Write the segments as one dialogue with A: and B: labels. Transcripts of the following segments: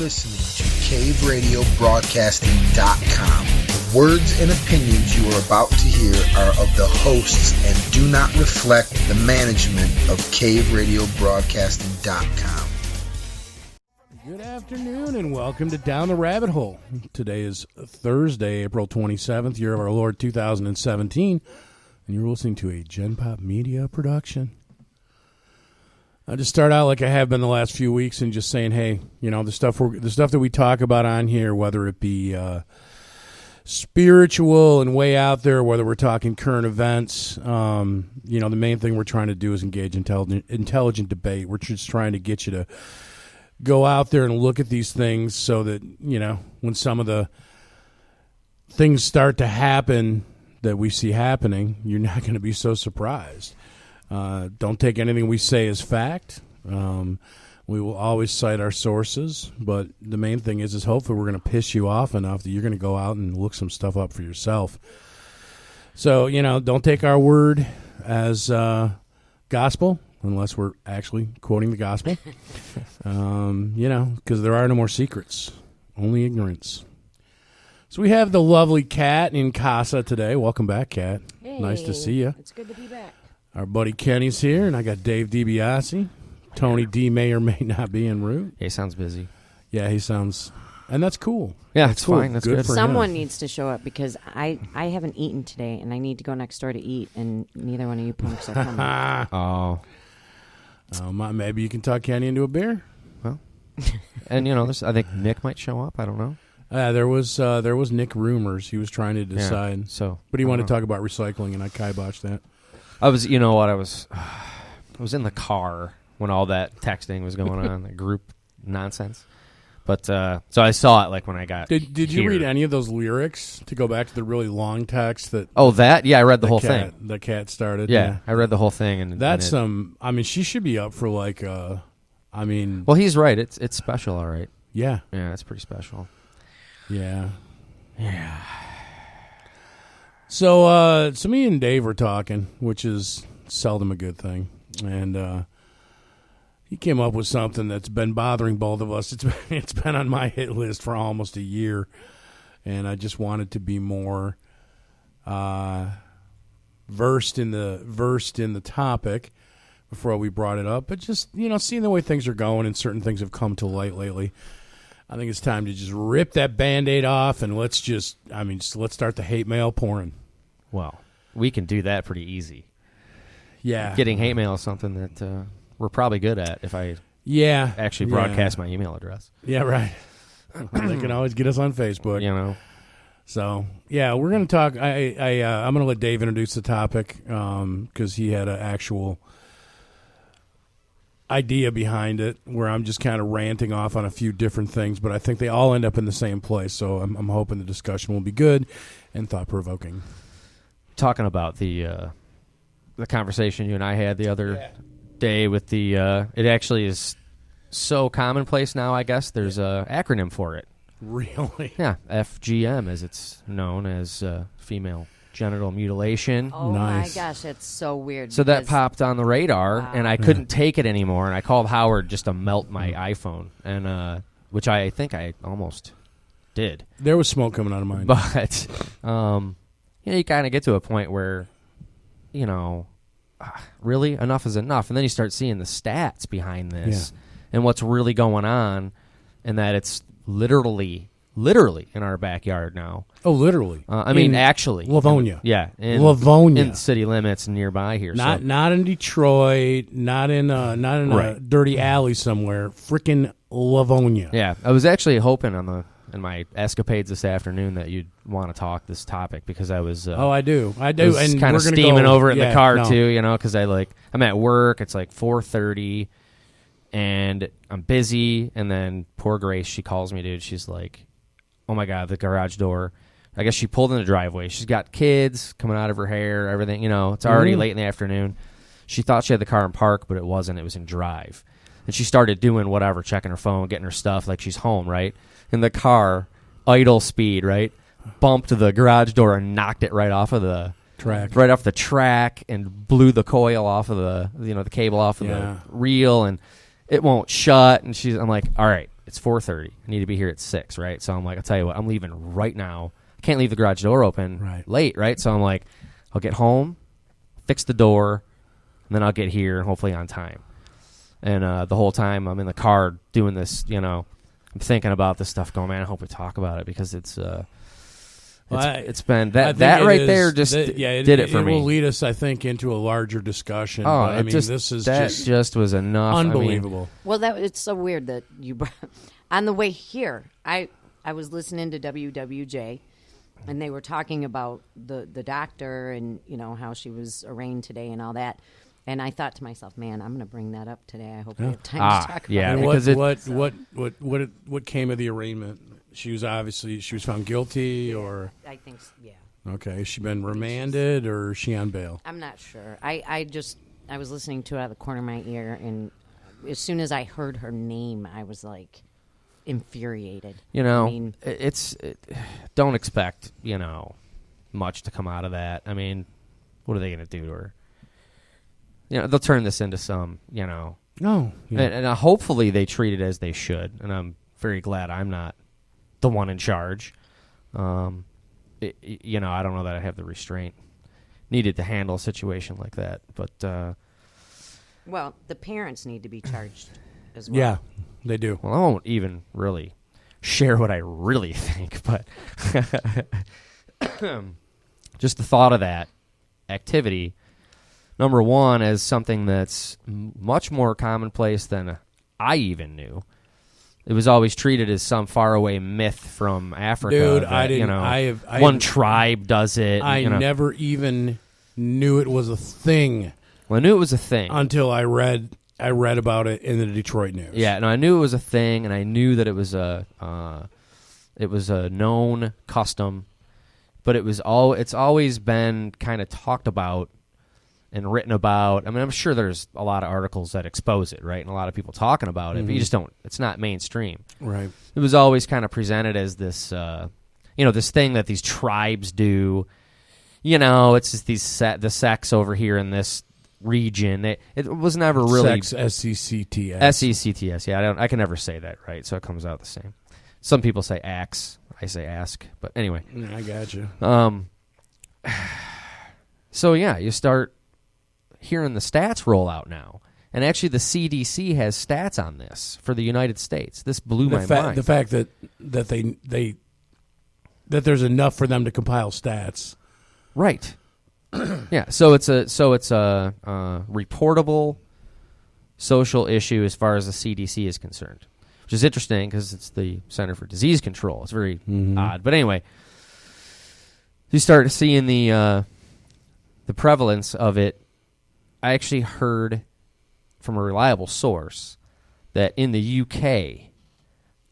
A: listening to CaveRadioBroadcasting.com. The words and opinions you are about to hear are of the hosts and do not reflect the management of CaveRadioBroadcasting.com.
B: Good afternoon and welcome to Down the Rabbit Hole. Today is Thursday, April 27th, year of our Lord 2017, and you're listening to a Gen Pop Media production. I just start out like I have been the last few weeks and just saying, hey, you know, the stuff that we talk about on here, whether it be spiritual and way out there, whether we're talking current events, you know, the main thing we're trying to do is engage intelligent debate. We're just trying to get you to go out there and look at these things so that, you know, when some of the things start to happen that we see happening, you're not going to be so surprised. Don't take anything we say as fact. We will always cite our sources, but the main thing is hopefully we're going to piss you off enough that you're going to go out and look some stuff up for yourself. So, you know, don't take our word as gospel unless we're actually quoting the gospel. You know, because there are no more secrets, only ignorance. So we have the lovely Kat in Casa today. Welcome back, Kat.
C: Hey,
B: nice to see you.
C: It's good to be back.
B: Our buddy Kenny's here, and I got Dave DiBiase. Tony D may or may not be en route.
D: Yeah, he sounds busy.
B: Yeah, he sounds, and that's cool.
D: Yeah,
B: that's
D: it's
B: cool.
D: fine. That's good.
B: For
C: Someone
B: him.
C: needs to show up because I haven't eaten today, and I need to go next door to eat, and neither one of you punks are coming.
B: Maybe you can talk Kenny into a beer.
D: Well, and you know, I think Nick might show up. I don't know.
B: There was Nick rumors. He was trying to decide.
D: Yeah, so,
B: but he wanted to talk about recycling, and I kiboshed that.
D: I was, you know what, I was in the car when all that texting was going on, the group nonsense. But so I saw it like when I got.
B: Did you read any of those lyrics to go back to the really long text that?
D: Oh, that? Yeah, I read the whole thing.
B: The cat started.
D: Yeah, I read the whole thing, and
B: that's I mean, she should be up for like. I mean.
D: Well, he's right. It's special, all right.
B: Yeah.
D: Yeah, it's pretty special.
B: Yeah. Yeah. So me and Dave were talking, which is seldom a good thing, and he came up with something that's been bothering both of us. It's been on my hit list for almost a year, and I just wanted to be more versed in the topic before we brought it up. But just, you know, seeing the way things are going and certain things have come to light lately, I think it's time to just rip that Band-Aid off and let's start the hate mail pouring.
D: Well, we can do that pretty easy.
B: Yeah.
D: Getting hate mail is something that we're probably good at if I actually broadcast my email address.
B: Yeah, right. They can always get us on Facebook.
D: You know.
B: So, yeah, we're going to talk. I'm going to let Dave introduce the topic because he had an actual idea behind it where I'm just kind of ranting off on a few different things, but I think they all end up in the same place. So I'm hoping the discussion will be good and thought-provoking.
D: Talking about the conversation you and I had the other day with the it actually is so commonplace now, I guess. There's a acronym for it.
B: Really?
D: Yeah, FGM, as it's known as female genital mutilation.
C: Oh,
B: nice.
C: my gosh, it's so weird.
D: So that popped on the radar, and I couldn't take it anymore, and I called Howard just to melt my iPhone, and which I think I almost did.
B: There was smoke coming out of mine.
D: But, you know, you kind of get to a point where, you know, really, enough is enough. And then you start seeing the stats behind this and what's really going on, and that it's literally in our backyard now.
B: Oh, literally.
D: I mean, actually.
B: Livonia.
D: In city limits nearby here.
B: Not in Detroit, not in a dirty alley somewhere. Frickin' Livonia.
D: Yeah. I was actually hoping in my escapades this afternoon that you'd want to talk this topic because I was...
B: I do.
D: And kind of steaming over it in the car, too, you know, because I'm at work. It's like 4:30, and I'm busy, and then poor Grace, she calls me, dude. She's like, oh, my God, the garage door. I guess she pulled in the driveway. She's got kids coming out of her hair, everything. You know, it's already late in the afternoon. She thought she had the car in park, but it wasn't. It was in drive. And she started doing whatever, checking her phone, getting her stuff like she's home, right? And the car, idle speed, right, bumped the garage door and knocked it right off of the
B: track,
D: right off the track, and blew the coil off of the cable off of the reel, and it won't shut. And I'm like, all right, it's 4:30. I need to be here at 6, right? So I'm like, I'll tell you what, I'm leaving right now. I can't leave the garage door open late, right? So I'm like, I'll get home, fix the door, and then I'll get here and hopefully on time. And the whole time I'm in the car doing this, I'm thinking about this stuff going, man, I hope we talk about it because it's been that right there just did it for me.
B: It will lead us, I think, into a larger discussion.
D: Oh,
B: but, this is
D: just was enough.
B: Unbelievable.
C: Well, it's so weird that you on the way here, I was listening to WWJ, and they were talking about the doctor and how she was arraigned today and all that. And I thought to myself, man, I'm going to bring that up today. I hope we have time to talk about
B: it. What came of the arraignment? She was found guilty, or
C: I think, yeah.
B: Okay, has she been remanded, or is she on bail?
C: I'm not sure. I was listening to it out of the corner of my ear, and as soon as I heard her name, I was like infuriated.
D: Don't expect much to come out of that. I mean, what are they going to do to her? They'll turn this into some,
B: No. Yeah.
D: And hopefully they treat it as they should. And I'm very glad I'm not the one in charge. I don't know that I have the restraint needed to handle a situation like that. But
C: well, the parents need to be charged as well.
B: Yeah, they do.
D: Well, I won't even really share what I really think, but just the thought of that activity. Number one, as something that's much more commonplace than I even knew. It was always treated as some faraway myth from Africa.
B: Dude,
D: that,
B: I didn't.
D: One tribe does it.
B: I never even knew it was a thing.
D: Well, I knew it was a thing
B: until I read about it in the Detroit News.
D: Yeah, no, I knew it was a thing, and I knew that it was a known custom, but it's always been kind of talked about and written about. I mean, I'm sure there's a lot of articles that expose it, right? And a lot of people talking about it, but you just don't, it's not mainstream.
B: Right.
D: It was always kind of presented as this, this thing that these tribes do. It's just the sects over here in this region. It was never really...
B: Sex, S-E-C-T-S.
D: S-E-C-T-S, yeah. I can never say that, right? So it comes out the same. Some people say axe. I say ask. But anyway.
B: Yeah, I got you.
D: So, yeah, you start hearing the stats roll out now. And actually the CDC has stats on this for the United States. This blew my mind.
B: The fact that there's enough for them to compile stats.
D: Right. Yeah, so it's a reportable social issue as far as the CDC is concerned, which is interesting because it's the Center for Disease Control. It's very odd, but anyway, you start seeing the prevalence of it. I actually heard from a reliable source that in the UK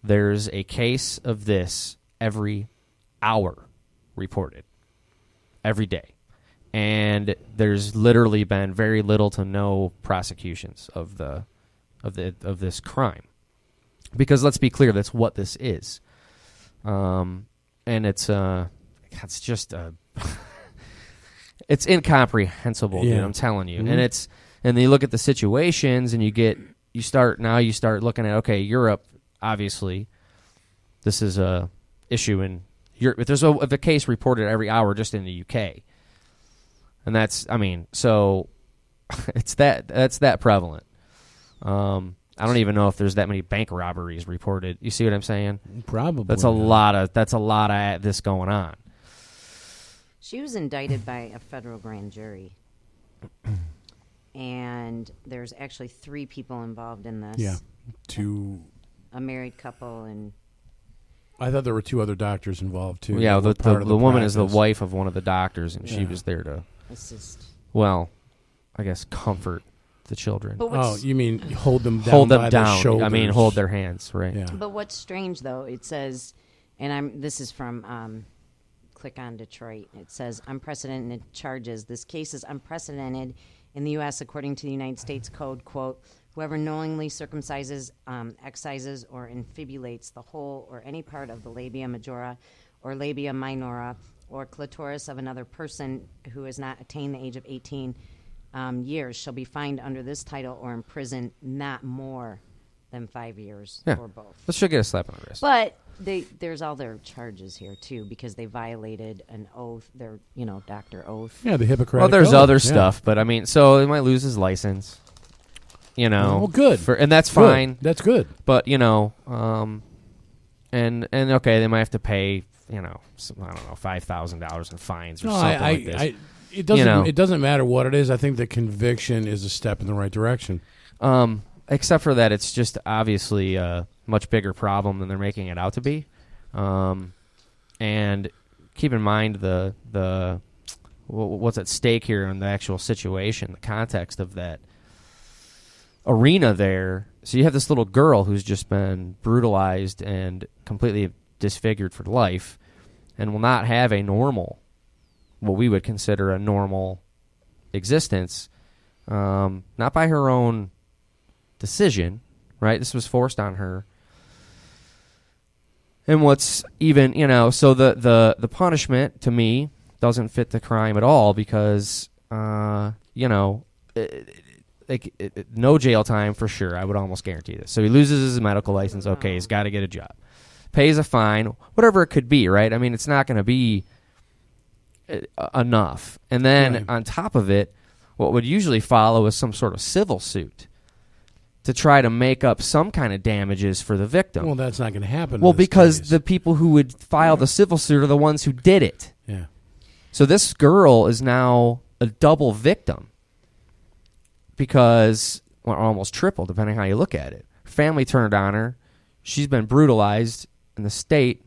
D: there's a case of this every hour reported, every day. And there's literally been very little to no prosecutions of this crime, because let's be clear, that's what this is, and it's just it's incomprehensible, dude, I'm telling you. And and you look at the situations, and you start looking at, okay, Europe, obviously, this is a issue in Europe. If there's a case reported every hour just in the UK. And that's that prevalent. I don't even know if there's that many bank robberies reported. You see what I'm saying?
B: Probably.
D: That's a lot of this going on.
C: She was indicted by a federal grand jury. And there's actually 3 people involved in this.
B: Yeah.
C: A married couple and...
B: I thought there were 2 other doctors involved, too.
D: Yeah, the woman is the wife of one of the doctors, and she was there to...
C: assist.
D: Well, I guess comfort the children.
B: You mean hold them down by their shoulders?
D: I mean hold their hands, right?
B: Yeah.
C: But what's strange, though, it says, and this is from Click on Detroit. It says, unprecedented charges. This case is unprecedented in the U.S. according to the United States Code. Quote, whoever knowingly circumcises, excises, or infibulates the whole or any part of the labia majora or labia minora or clitoris of another person who has not attained the age of 18 years shall be fined under this title or imprisoned not more than 5 years
D: Yeah.
C: for both.
D: This should get a slap on the wrist.
C: But there's all their charges here too because they violated an oath. Their doctor oath.
B: Yeah, the Hippocratic.
D: Well, there's
B: Oath,
D: other
B: yeah.
D: stuff, but I mean, so he might lose his license.
B: Well, good.
D: And that's
B: Good.
D: fine.
B: That's good.
D: But and okay, they might have to pay I don't know, $5,000 in fines or something like this.
B: It doesn't. It doesn't matter what it is. I think the conviction is a step in the right direction.
D: Except for that, it's just obviously a much bigger problem than they're making it out to be. And keep in mind the what's at stake here in the actual situation, the context of that arena there. So you have this little girl who's just been brutalized and completely disfigured for life and will not have a normal, what we would consider a normal existence, not by her own decision, right? This was forced on her. And what's even, so the punishment to me doesn't fit the crime at all because, no jail time for sure. I would almost guarantee this. So he loses his medical license. Okay, he's got to get a job. Pays a fine, whatever it could be, right? I mean, it's not going to be enough. And then on top of it, what would usually follow is some sort of civil suit to try to make up some kind of damages for the victim.
B: Well, that's not going to happen.
D: Well, because the people who would file the civil suit are the ones who did it.
B: Yeah.
D: So this girl is now a double victim because, well, almost triple, depending how you look at it. Her family turned on her. She's been brutalized, and the state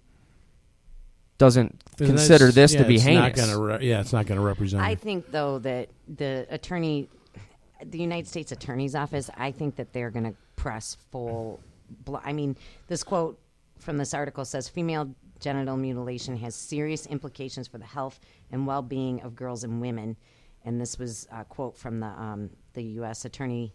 D: doesn't consider this to be heinous.
B: It's not going to represent.
C: I think, though, that the United States Attorney's Office, I think that they're going to press full. This quote from this article says, female genital mutilation has serious implications for the health and well-being of girls and women. And this was a quote from the U.S. Attorney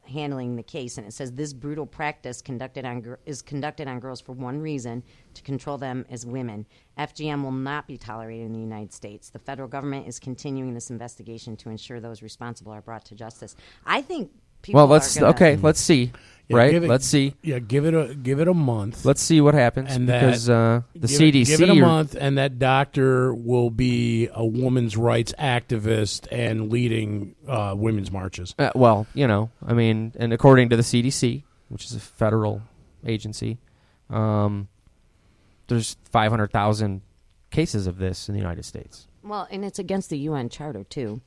C: handling the case, and it says this brutal practice is conducted on girls for one reason: to control them as women. FGM will not be tolerated in the United States. The federal government is continuing this investigation to ensure those responsible are brought to justice. I think people. Well,
D: let's see. Right, let's see.
B: Yeah, give it a month.
D: Let's see what happens,
B: and
D: because the CDC.
B: Give it a month, and that doctor will be a women's rights activist and leading women's marches.
D: And according to the CDC, which is a federal agency, there's 500,000 cases of this in the United States.
C: Well, and it's against the UN Charter, too.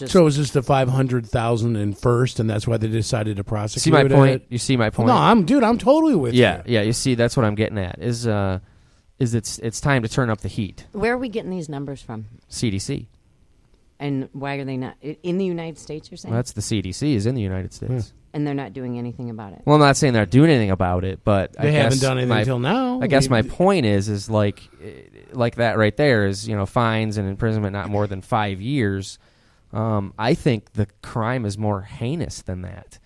B: So is this the 500,000 in first, and that's why they decided to prosecute
D: See my point?
B: it?
D: You see my point?
B: No, I'm totally with you.
D: Yeah, you see, that's what I'm getting at, is it's time to turn up the heat.
C: Where are we getting these numbers from?
D: CDC.
C: And why are they not in the United States, you're saying?
D: Well, that's the CDC is in the United States.
C: And they're not doing anything about it.
D: Well, I'm not saying they're doing anything about it, but
B: they haven't done anything until now.
D: I guess my point is like that right there is, fines and imprisonment not more than 5 years. I think the crime is more heinous than that.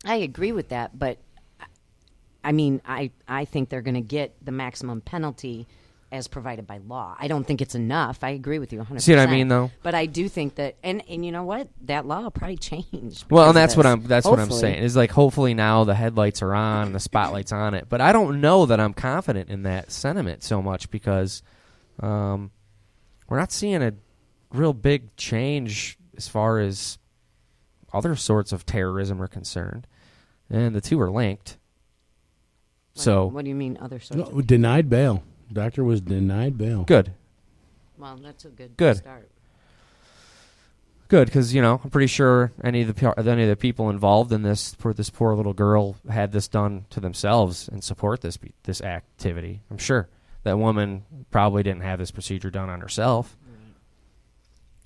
C: I agree with that, but I think they're going to get the maximum penalty as provided by law. I don't think it's enough. I agree with you 100%.
D: See what I mean, though?
C: But I do think that, and you know what? That law will probably change.
D: Well, and that's what I'm saying. Is like hopefully now the headlights are on and the spotlight's on it. But I don't know that I'm confident in that sentiment so much because we're not seeing a real big change as far as other sorts of terrorism are concerned, and the two are linked.
C: What do you mean other sorts?
B: No, denied bail. Doctor was denied bail.
D: Good.
C: Well, that's a good start.
D: Good, because I'm pretty sure any of the people involved in this poor little girl had this done to themselves and support this activity. I'm sure that woman probably didn't have this procedure done on herself.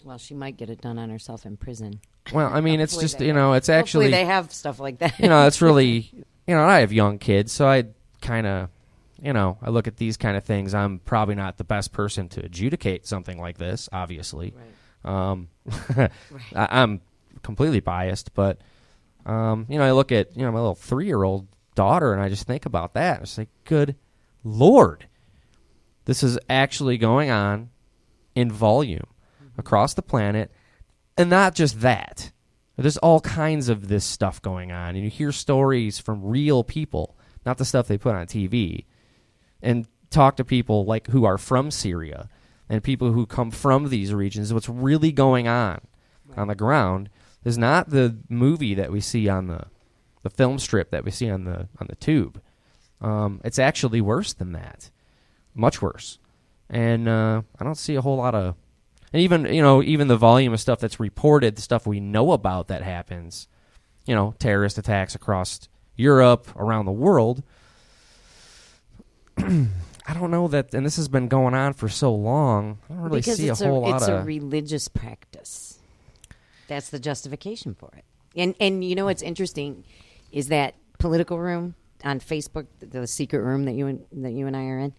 C: Well, she might get it done on herself in prison.
D: Well, I mean, it's just it's actually
C: hopefully they have stuff like that.
D: It's really I have young kids, so I kind of. I look at these kind of things. I'm probably not the best person to adjudicate something like this, obviously. Right. I'm completely biased, but, I look at, my little 3-year-old daughter, and I just think about that. It's like, good Lord. This is actually going on in volume across the planet. And not just that. There's all kinds of this stuff going on, and you hear stories from real people, not the stuff they put on TV, and talk to people like who are from Syria and people who come from these regions. What's really going on the ground is not the movie that we see on the film strip that we see on the tube. It's actually worse than that, much worse. And I don't see a whole lot of, and even the volume of stuff that's reported, the stuff we know about that happens, terrorist attacks across Europe, around the world. I don't know that, and this has been going on for so long. I don't really see a whole lot of.
C: It's a religious practice. That's the justification for it. And what's interesting is that political room on Facebook, the secret room that you and I are in.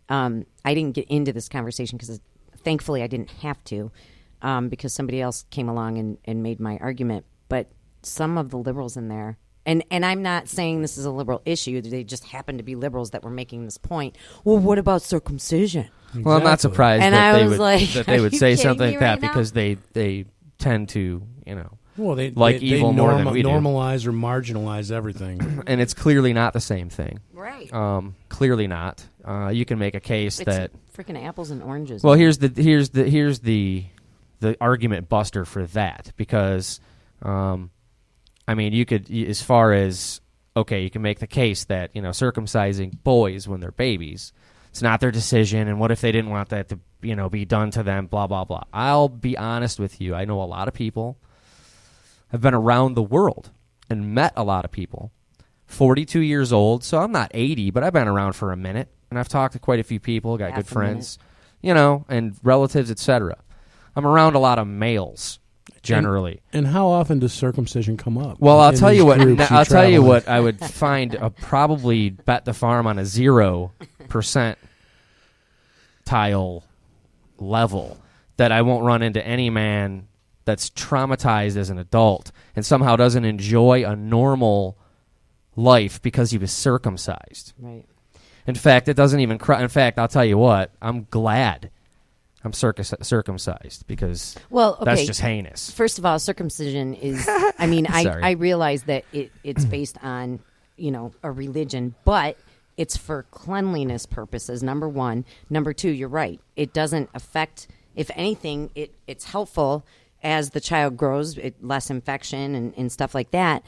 C: I didn't get into this conversation because thankfully I didn't have to, because somebody else came along and made my argument. But some of the liberals in there. And I'm not saying this is a liberal issue. They just happen to be liberals that were making this point. Well, what about circumcision?
D: Exactly. Well, I'm not surprised that they would say something like that because they tend to,
B: well, they
D: evil more than we do.
B: Normalize or marginalize everything.
D: And it's clearly not the same thing.
C: Right.
D: Clearly not. You can make a case that
C: freaking apples and oranges.
D: Well, here's the argument buster for that, because you could, as far as, okay, you can make the case that, circumcising boys when they're babies, it's not their decision, and what if they didn't want that to, be done to them, blah, blah, blah. I'll be honest with you. I know a lot of people. I've been around the world and met a lot of people. 42 years old, so I'm not 80, but I've been around for a minute, and I've talked to quite a few people, got good friends, and relatives, etc. I'm around a lot of males. Generally.
B: And how often does circumcision come up?
D: Well, I'll tell you what. I would find probably bet the farm on a 0% tile level that I won't run into any man that's traumatized as an adult and somehow doesn't enjoy a normal life because he was circumcised.
C: Right.
D: In fact, it doesn't even. In fact, I'll tell you what. I'm glad I'm circumcised because that's just heinous.
C: First of all, circumcision is, I realize that it's based on, a religion, but it's for cleanliness purposes, number one. Number two, you're right. It doesn't affect, if anything, it's helpful as the child grows, less infection and stuff like that.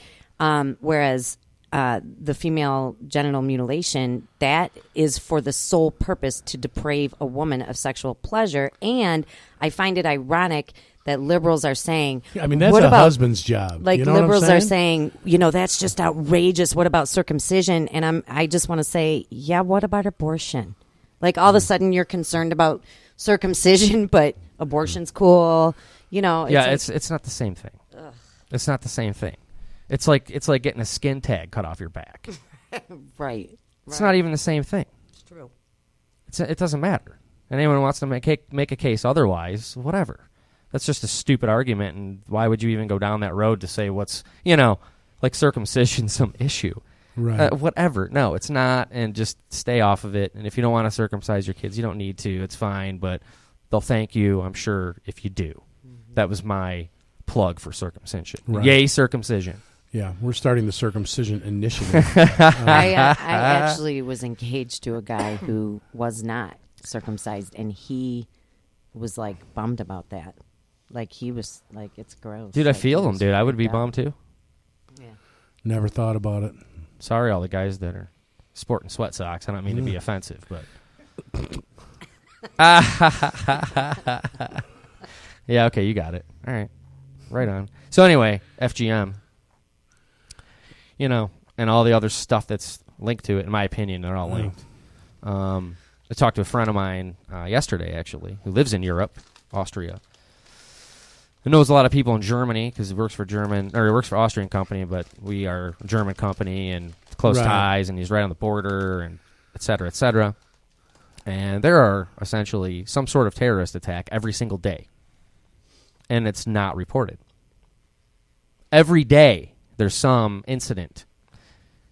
C: Whereas the female genital mutilation, that is for the sole purpose to deprave a woman of sexual pleasure. And I find it ironic that liberals are saying,
B: that's a husband's job.
C: Like, liberals are saying, that's just outrageous. What about circumcision? And I just want to say, yeah, what about abortion? Like, all of a sudden you're concerned about circumcision, but abortion's cool.
D: It's not the same thing. Ugh. It's not the same thing. It's like getting a skin tag cut off your back.
C: Right.
D: It's not even the same thing.
C: It's true.
D: It doesn't matter. And anyone who wants to make a case otherwise, whatever. That's just a stupid argument, and why would you even go down that road to say what's, like circumcision some issue?
B: Right.
D: Whatever. No, it's not, and just stay off of it. And if you don't want to circumcise your kids, you don't need to. It's fine, but they'll thank you, I'm sure, if you do. Mm-hmm. That was my plug for circumcision. Right. Yay, circumcision.
B: Yeah, we're starting the circumcision initiative.
C: I actually was engaged to a guy who was not circumcised, and he was bummed about that. He was it's gross.
D: Dude, I feel him, dude. I would be bummed too.
C: Yeah.
B: Never thought about it.
D: Sorry, all the guys that are sporting sweat socks. I don't mean to be offensive, but. Yeah, okay, you got it. All right. Right on. So anyway, FGM. And all the other stuff that's linked to it, in my opinion, they're all linked. I talked to a friend of mine yesterday, actually, who lives in Europe, Austria. He knows a lot of people in Germany because he works for Austrian company, but we are a German company and close ties, and he's right on the border, and et cetera, et cetera. And there are essentially some sort of terrorist attack every single day, and it's not reported. Every day there's some incident.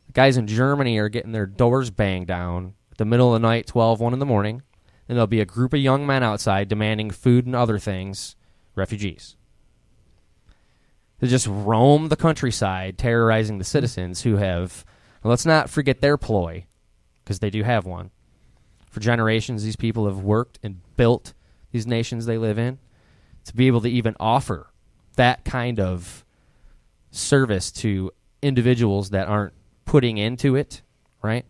D: The guys in Germany are getting their doors banged down at the middle of the night, 1 in the morning, and there'll be a group of young men outside demanding food and other things, refugees. to just roam the countryside, terrorizing the citizens who have, well, let's not forget their ploy, because they do have one. For generations, these people have worked and built these nations they live in. To be able to even offer that kind of service to individuals that aren't putting into it, right?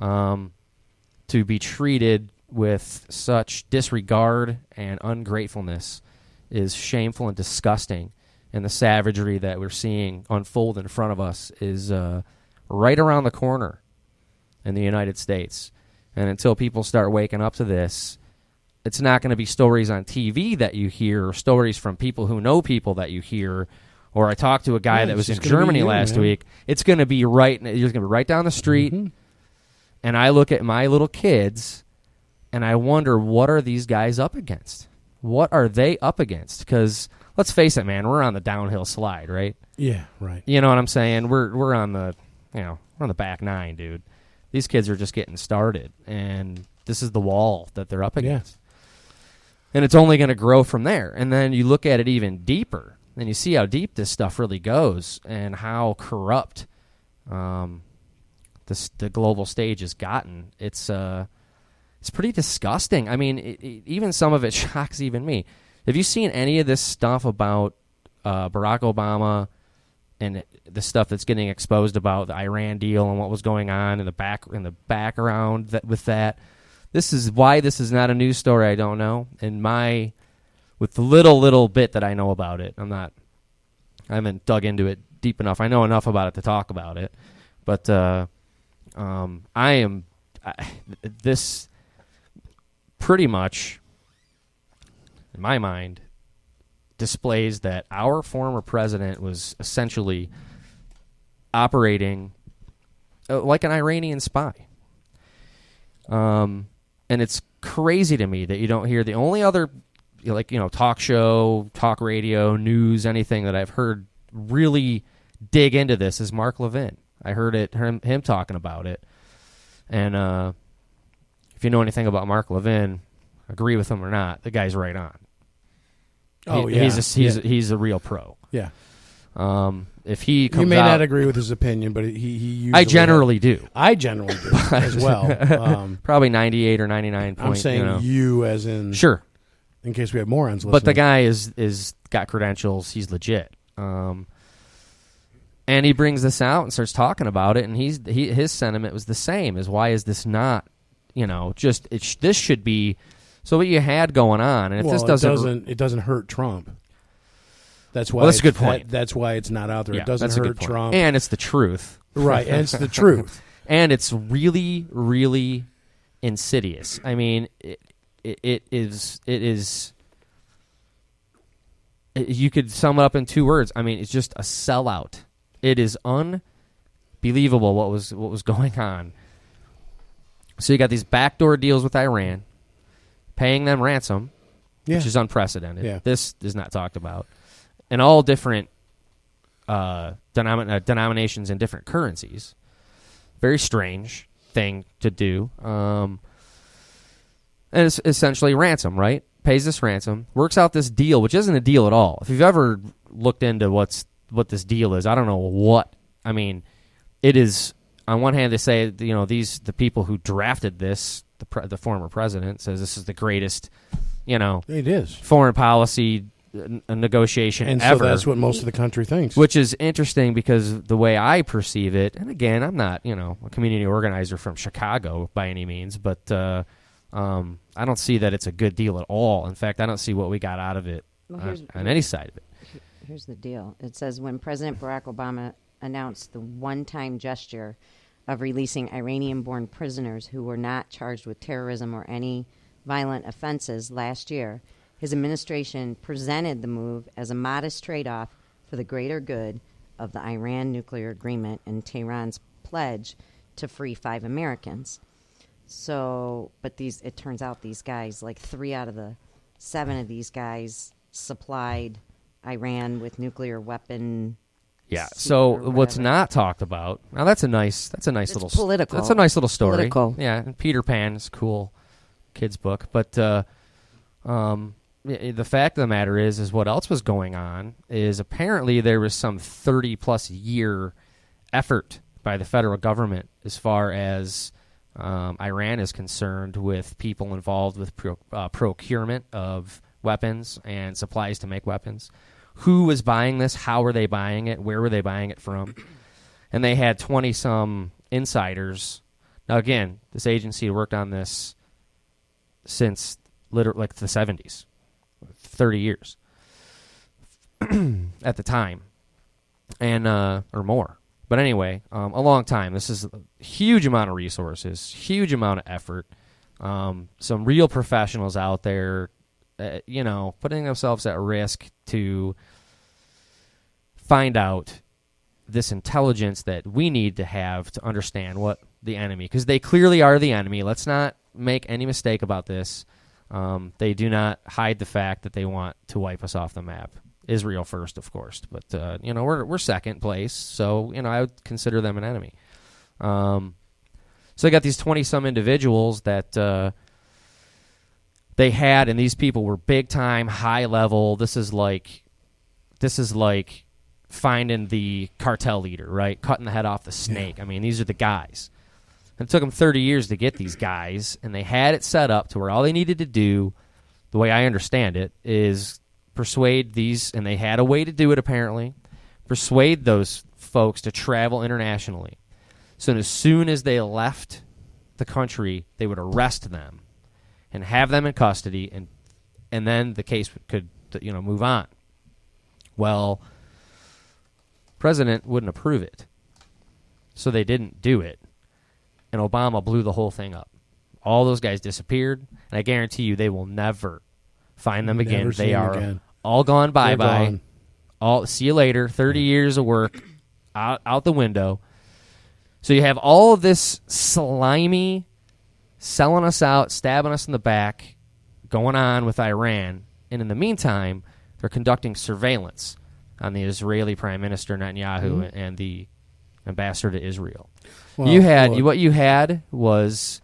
D: To be treated with such disregard and ungratefulness is shameful and disgusting. And the savagery that we're seeing unfold in front of us is right around the corner in the United States. And until people start waking up to this, it's not going to be stories on TV that you hear or stories from people who know people that you hear. Or I talked to a guy that was in Germany last week. It's going to be you're going to be right down the street. Mm-hmm. And I look at my little kids and I wonder, what are these guys up against? What are they up against? Because let's face it, man, we're on the downhill slide, right?
B: Yeah, right.
D: You know what I'm saying? We're on the we're on the back nine, dude. These kids are just getting started, and this is the wall that they're up against. Yeah. And it's only going to grow from there. And then you look at it even deeper, and you see how deep this stuff really goes and how corrupt the global stage has gotten. It's pretty disgusting. I mean, even some of it shocks even me. Have you seen any of this stuff about Barack Obama and the stuff that's getting exposed about the Iran deal and what was going on in the background with that? This is why this is not a news story. I don't know. With the little bit that I know about it, I haven't dug into it deep enough. I know enough about it to talk about it, but this pretty much, in my mind, displays that our former president was essentially operating like an Iranian spy. And it's crazy to me that you don't hear the only other, talk show, talk radio, news, anything that I've heard really dig into this is Mark Levin. I heard him talking about it. And if you know anything about Mark Levin, agree with him or not, the guy's right on. He's a real pro.
B: Yeah.
D: If he comes
B: you may
D: out,
B: not agree with his opinion, but he usually
D: I generally do.
B: I generally do as well.
D: Probably 98 or 99 point.
B: I'm saying you as in
D: sure,
B: in case we have morons listening.
D: But the guy is got credentials. He's legit. And he brings this out and starts talking about it, and his sentiment was the same as, why is this not, this should be. So what you had going on, and if this
B: it doesn't hurt Trump. That's why.
D: Well, that's a good point.
B: That's why it's not out there.
D: Yeah,
B: it doesn't hurt Trump,
D: and it's the truth.
B: Right, and it's the truth,
D: and it's really, really insidious. I mean, it is. You could sum it up in 2 words. I mean, it's just a sellout. It is unbelievable what was going on. So you got these backdoor deals with Iran, paying them ransom, which is unprecedented. Yeah. This is not talked about. And all different denominations and different currencies. Very strange thing to do. And it's essentially ransom, right? Pays this ransom, works out this deal, which isn't a deal at all. If you've ever looked into what this deal is, I don't know what. I mean, it is, on one hand, they say, the people who drafted this, the former president, says this is the greatest,
B: it is
D: foreign policy negotiation
B: and
D: ever.
B: So that's what most of the country thinks.
D: Which is interesting because the way I perceive it, and again, I'm not, a community organizer from Chicago by any means, but I don't see that it's a good deal at all. In fact, I don't see what we got out of it on any side of it.
C: Here's the deal. It says, when President Barack Obama announced the one-time gesture of releasing Iranian-born prisoners who were not charged with terrorism or any violent offenses last year, his administration presented the move as a modest trade-off for the greater good of the Iran nuclear agreement and Tehran's pledge to free 5 Americans. So, but it turns out these guys, like 3 out of the 7 of these guys, supplied Iran with nuclear weapon.
D: Yeah. So what's not talked about? Now that's a nice little
C: political.
D: That's a nice little story.
C: Political.
D: Yeah. And Peter Pan is a cool kids book, but the fact of the matter is what else was going on is apparently there was some 30-plus year effort by the federal government as far as Iran is concerned with people involved with procurement of weapons and supplies to make weapons. Who was buying this? How were they buying it? Where were they buying it from? And they had 20-some insiders. Now, again, this agency worked on this since literally like the 70s, 30 years at the time, and or more. But anyway, a long time. This is a huge amount of resources, huge amount of effort. Some real professionals out there, putting themselves at risk to find out this intelligence that we need to have to understand what the enemy, because they clearly are the enemy. Let's not make any mistake about this. They do not hide the fact that they want to wipe us off the map. Israel first, of course, but we're second place, so I would consider them an enemy. So they got these 20-some individuals that they had, and these people were big time, high level. This is like finding the cartel leader, right? Cutting the head off the snake. Yeah. I mean, these are the guys. It took them 30 years to get these guys, and they had it set up to where all they needed to do, the way I understand it, is persuade these, and they had a way to do it apparently, persuade those folks to travel internationally. So as soon as they left the country, they would arrest them and have them in custody, and then the case could move on. Well, President wouldn't approve it, so they didn't do it. And Obama blew the whole thing up. All those guys disappeared, and I guarantee you they will never find them again. They are all gone bye-bye. See you later. 30 years of work out the window. So you have all of this slimy, selling us out, stabbing us in the back, going on with Iran. And in the meantime, they're conducting surveillance on the Israeli Prime Minister Netanyahu and the ambassador to Israel. Well, what you had was,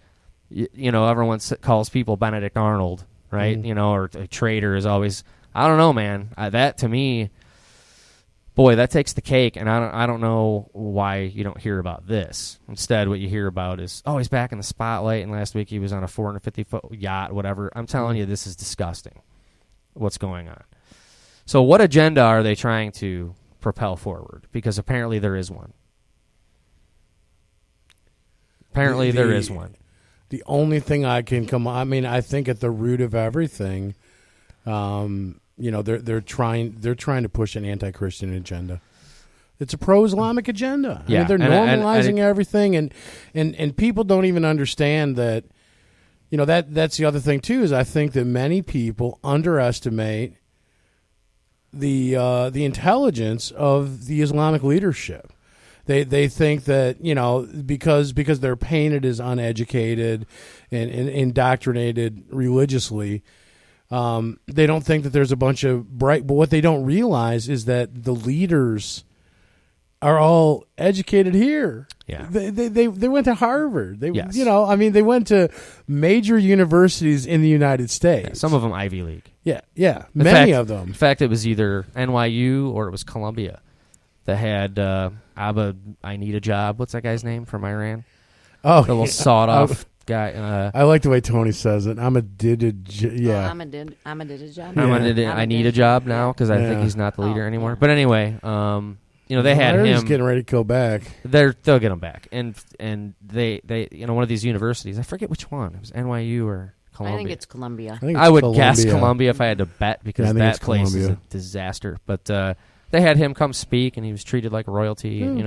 D: everyone calls people Benedict Arnold, right? Or a traitor is always, I don't know, man. That to me, boy, that takes the cake, and I don't know why you don't hear about this. Instead, what you hear about is, he's back in the spotlight, and last week he was on a 450-foot yacht, whatever. I'm telling you, this is disgusting, what's going on. So what agenda are they trying to propel forward? Because apparently there is one. Apparently there is one.
B: The only thing I think at the root of everything, they're trying to push an anti-Christian agenda. It's a pro-Islamic agenda.
D: Yeah.
B: They're normalizing everything, and people don't even understand that. That's the other thing too, is I think that many people underestimate the intelligence of the Islamic leadership. They think that, because they're painted as uneducated and indoctrinated religiously, they don't think that there's a bunch of bright. But what they don't realize is that the leaders are all educated here.
D: Yeah,
B: they went to Harvard. They went to major universities in the United States.
D: Yeah, some of them Ivy League.
B: Yeah, many of them.
D: In fact, it was either NYU or it was Columbia that had I need a job. What's that guy's name from Iran?
B: Oh,
D: the little sawed-off guy.
B: I like the way Tony says it. I need a
D: job now because I think he's not the leader anymore. Yeah. But anyway, they had him.
B: Just getting ready to go back.
D: They'll get him back, and they one of these universities. I forget which one. It was NYU or Columbia.
C: I think it's Columbia.
D: I would guess Columbia if I had to bet because that place is a disaster. But they had him come speak, and he was treated like royalty. And,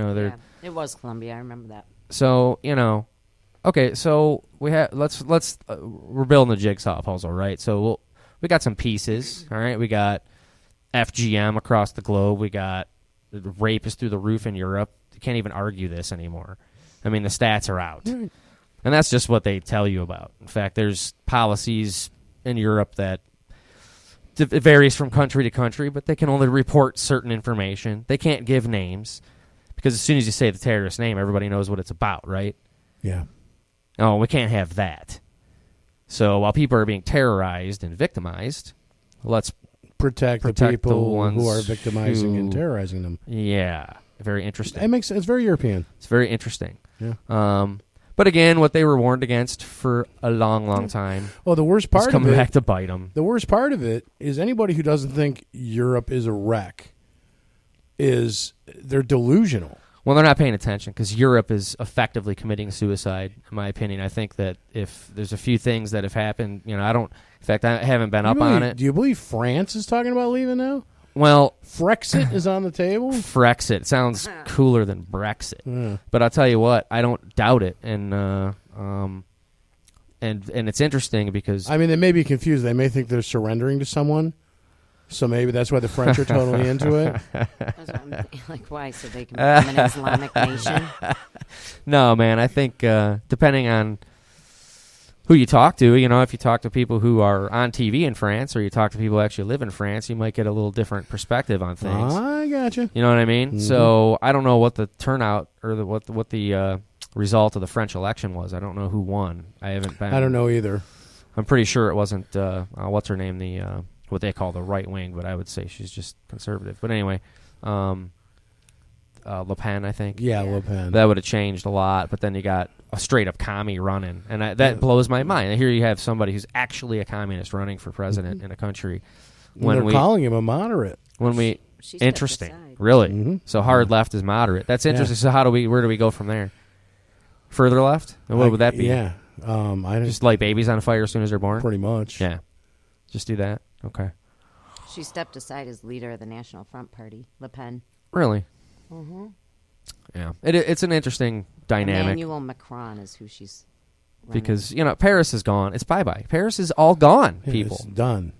C: it was Columbia. I remember that.
D: So okay. So we have we're building the jigsaw puzzle, right? So we got some pieces. All right, we got FGM across the globe. We got rape is through the roof in Europe. You can't even argue this anymore. I mean, the stats are out, and that's just what they tell you about. In fact, there's policies in Europe that. It varies from country to country, but they can only report certain information. They can't give names because as soon as you say the terrorist name, everybody knows what it's about, right?
B: Yeah.
D: Oh, we can't have that. So while people are being terrorized and victimized, let's
B: protect the people who are victimizing and terrorizing them.
D: Yeah, very interesting.
B: It's very European.
D: It's very interesting.
B: Yeah.
D: But again, what they were warned against for a long, long time.
B: Well, the worst part of it,
D: coming back to bite them.
B: The worst part of it is anybody who doesn't think Europe is a wreck they're delusional.
D: Well, they're not paying attention because Europe is effectively committing suicide, in my opinion. I think that if there's a few things that have happened, I haven't been up on it.
B: Do you believe France is talking about leaving now?
D: Well,
B: Frexit is on the table.
D: Frexit sounds cooler than Brexit, but I'll tell you what, I don't doubt it, and it's interesting because
B: they may be confused. They may think they're surrendering to someone, so maybe that's why the French are totally into it.
C: That's what I'm thinking, like, why? So they can become an Islamic nation?
D: No, man. I think depending on who you talk to, if you talk to people who are on TV in France or you talk to people who actually live in France, you might get a little different perspective on things.
B: I gotcha.
D: You know what I mean?
B: Mm-hmm.
D: So I don't know what the turnout or what the result of the French election was. I don't know who won. I don't
B: know either.
D: I'm pretty sure it wasn't what's her name, what they call the right wing, but I would say she's just conservative. But anyway, Le Pen, I think.
B: Yeah, Le Pen.
D: That would have changed a lot, but then you got a straight-up commie running, and that blows my mind. And here you have somebody who's actually a communist running for president in a country.
B: They're calling him a moderate.
D: Interesting, really.
B: Mm-hmm.
D: So hard left is moderate. That's interesting. So where do we go from there? Further left? And what would that be?
B: Yeah,
D: just light babies on fire as soon as they're born.
B: Pretty much.
D: Yeah, just do that. Okay.
C: She stepped aside as leader of the National Front Party, Le Pen.
D: Really?
C: Mm-hmm.
D: Yeah, it's an interesting dynamic.
C: Emmanuel Macron is who she's running.
D: Because Paris is gone. It's bye-bye. Paris is all gone. People,
B: it's done.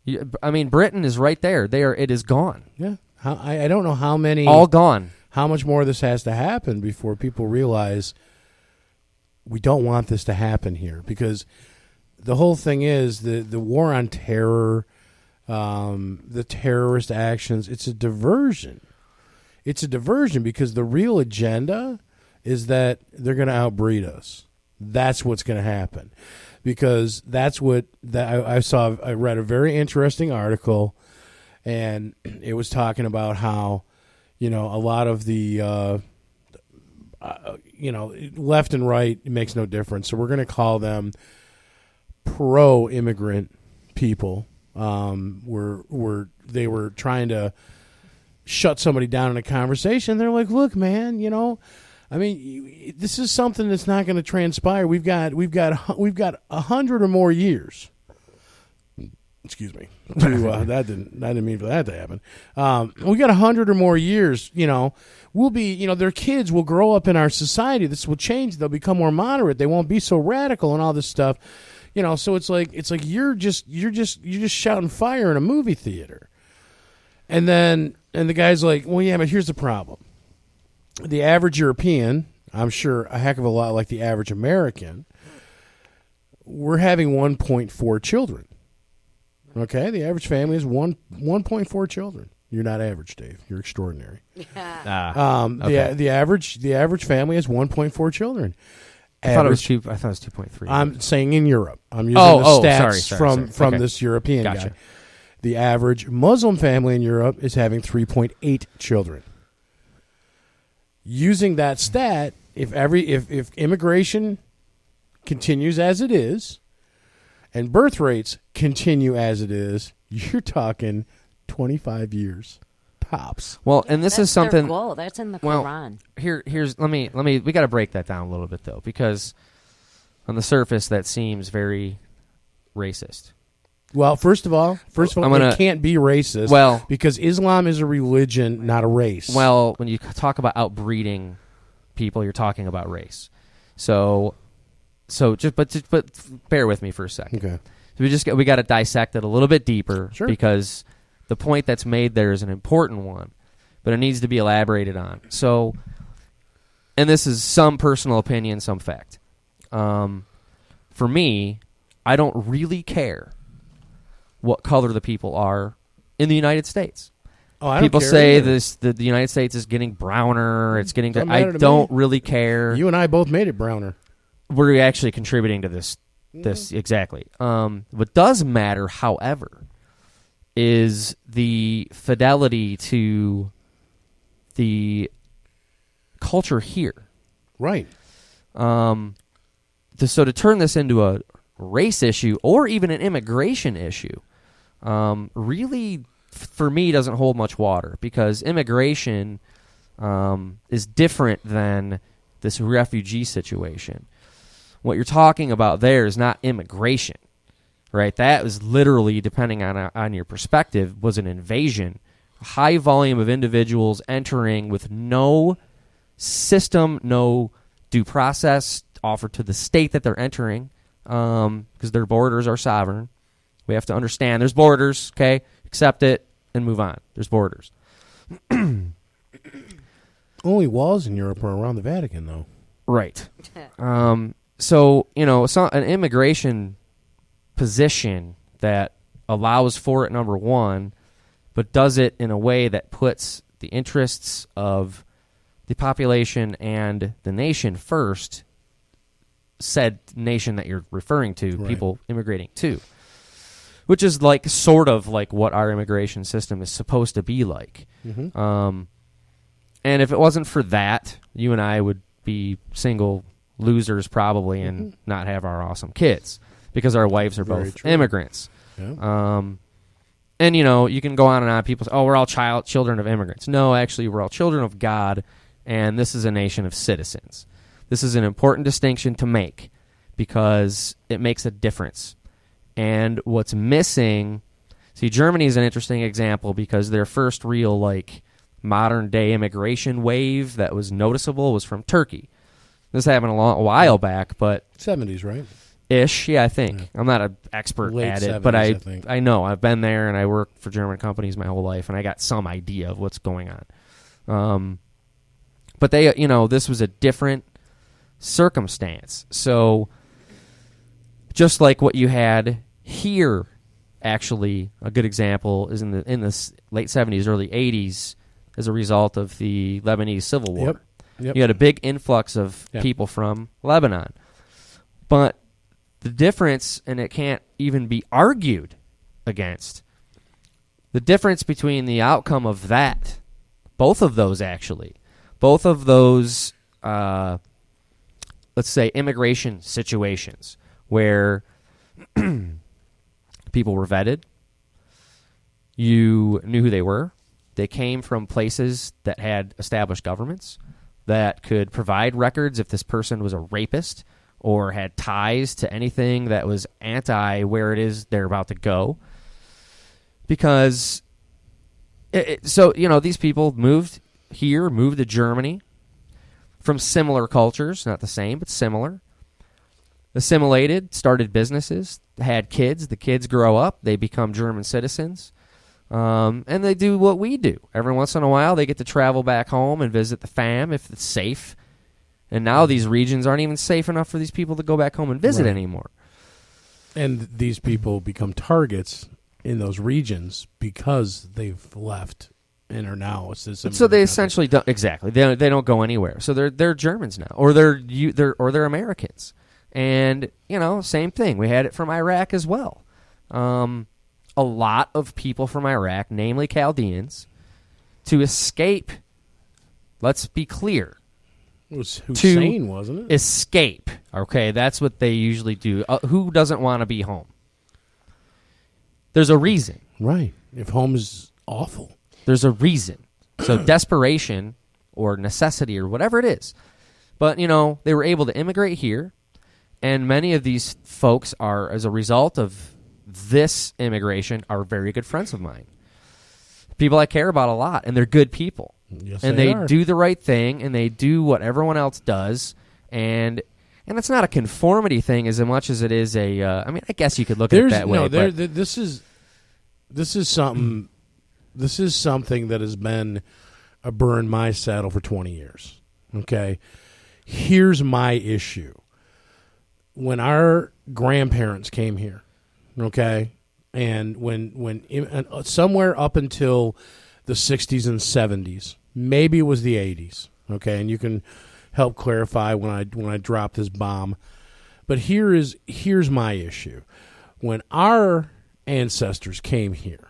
D: Britain is right there. It is gone.
B: Yeah, I don't know how many.
D: All gone.
B: How much more of this has to happen before people realize we don't want this to happen here? Because the whole thing is the war on terror, the terrorist actions. It's a diversion. It's a diversion because the real agenda is that they're going to outbreed us. That's what's going to happen, because that's what I saw. I read a very interesting article, and it was talking about how, a lot of the, left and right, it makes no difference. So we're going to call them pro-immigrant people. They were trying to shut somebody down in a conversation. They're like, look, man, this is something that's not going to transpire. We've got 100 or more years. Excuse me. That didn't mean for that to happen. We got 100 or more years. We'll be. Their kids will grow up in our society. This will change. They'll become more moderate. They won't be so radical and all this stuff. So it's like you're just shouting fire in a movie theater. And the guy's like, well, yeah, but here's the problem. The average European, I'm sure a heck of a lot like the average American, we're having 1.4 children. Okay? The average family is 1.4 children. You're not average, Dave. You're extraordinary.
D: Okay.
B: The average family has 1.4r children.
D: I thought it was 2.3.
B: I'm saying in Europe. I'm using the stats from
D: okay.
B: this European
D: Gotcha.
B: guy. The average Muslim family in Europe is having 3.8 children. Using that stat, if immigration continues as it is, and birth rates continue as it is, you're talking 25 years tops.
D: Well, and this
C: That's
D: is something.
C: their goal. That's in the
D: well,
C: Quran.
D: Here's let me. We got to break that down a little bit though, because on the surface that seems very racist.
B: Well, first of all, it can't be racist. Because Islam is a religion, not a race.
D: Well, when you talk about outbreeding people, you're talking about race. So but bear with me for a second.
B: Okay.
D: We got to dissect it a little bit deeper,
B: sure.
D: Because the point that's made there is an important one, but it needs to be elaborated on. So, and this is some personal opinion, some fact. For me, I don't really care what color the people are in the United States.
B: Oh, I don't
D: people
B: care
D: say
B: either.
D: the United States is getting browner. It's getting.
B: I
D: don't really care.
B: You and I both made it browner.
D: We're actually contributing to this. This exactly. What does matter, however, is the fidelity to the culture here.
B: Right.
D: So to turn this into a race issue or even an immigration issue really, for me, doesn't hold much water, because immigration is different than this refugee situation. What you're talking about there is not immigration, right? That was literally, depending on your perspective, was an invasion. A high volume of individuals entering with no system, no due process offered to the state that they're entering, because their borders are sovereign. We have to understand there's borders, okay? Accept it and move on. There's borders.
B: Only walls in Europe are around the Vatican, though.
D: Right. So, an immigration position that allows for it, number one, but does it in a way that puts the interests of the population and the nation first, said nation that you're referring to, right. People immigrating to, which is sort of like what our immigration system is supposed to be like. Mm-hmm. And if it wasn't for that, you and I would be single losers probably and not have our awesome kids, because our wives are both immigrants. Yeah. And, you can go on and on. People say, oh, we're all children of immigrants. No, actually, we're all children of God, and this is a nation of citizens. This is an important distinction to make, because it makes a difference. And what's missing... See, Germany is an interesting example, because their first real, modern-day immigration wave that was noticeable was from Turkey. This happened a while back, but...
B: 70s, right?
D: Ish, yeah, I think. Yeah. I'm not an expert
B: Late
D: at it,
B: 70s,
D: but
B: I
D: know. I've been there, and I worked for German companies my whole life, and I got some idea of what's going on. But they, this was a different circumstance. So, just like what you had here, actually, a good example is in the late 70s, early 80s, as a result of the Lebanese Civil War. Yep. You had a big influx of people from Lebanon. But the difference, and it can't even be argued against, the difference between the outcome of that, both of those, let's say, immigration situations where people were vetted, you knew who they were, they came from places that had established governments that could provide records if this person was a rapist or had ties to anything that was anti where it is they're about to go. Because, these people moved to Germany from similar cultures, not the same, but similar. Assimilated, started businesses, had kids. The kids grow up, they become German citizens. And they do what we do. Every once in a while, they get to travel back home and visit the fam if it's safe. And now these regions aren't even safe enough for these people to go back home and visit anymore.
B: And these people become targets in those regions because they've left and are now citizens.
D: So they essentially don't, exactly. They don't go anywhere. So they're Germans now, or they're Americans. And same thing. We had it from Iraq as well. A lot of people from Iraq, namely Chaldeans, to escape. Let's be clear.
B: It was Hussein, wasn't it?
D: Escape. Okay, that's what they usually do. Who doesn't want to be home? There's a reason.
B: Right. If home is awful.
D: There's a reason. So desperation or necessity or whatever it is. But, they were able to immigrate here, and many of these folks are, as a result of this immigration, are very good friends of mine. People I care about a lot, and they're good people.
B: Yes,
D: and they do the right thing, and they do what everyone else does, and it's not a conformity thing as much as it is a. I guess you could look at it that way.
B: This is something. This is something that has been a burr in my saddle for 20 years. Okay, here's my issue. When our grandparents came here, okay, and when somewhere up until the 60s and 70s. Maybe it was the 80s, okay, and you can help clarify when I drop this bomb. But here's my issue. When our ancestors came here,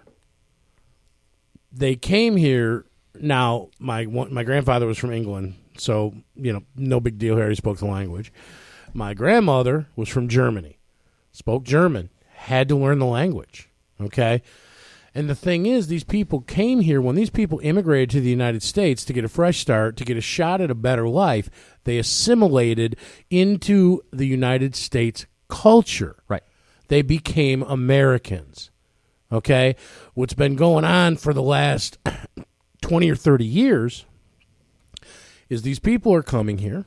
B: they came here. Now, my grandfather was from England, so, no big deal here. He spoke the language. My grandmother was from Germany, spoke German, had to learn the language, okay? And the thing is, these people came here, when these people immigrated to the United States to get a fresh start, to get a shot at a better life, they assimilated into the United States culture.
D: Right.
B: They became Americans, okay? What's been going on for the last 20 or 30 years is these people are coming here,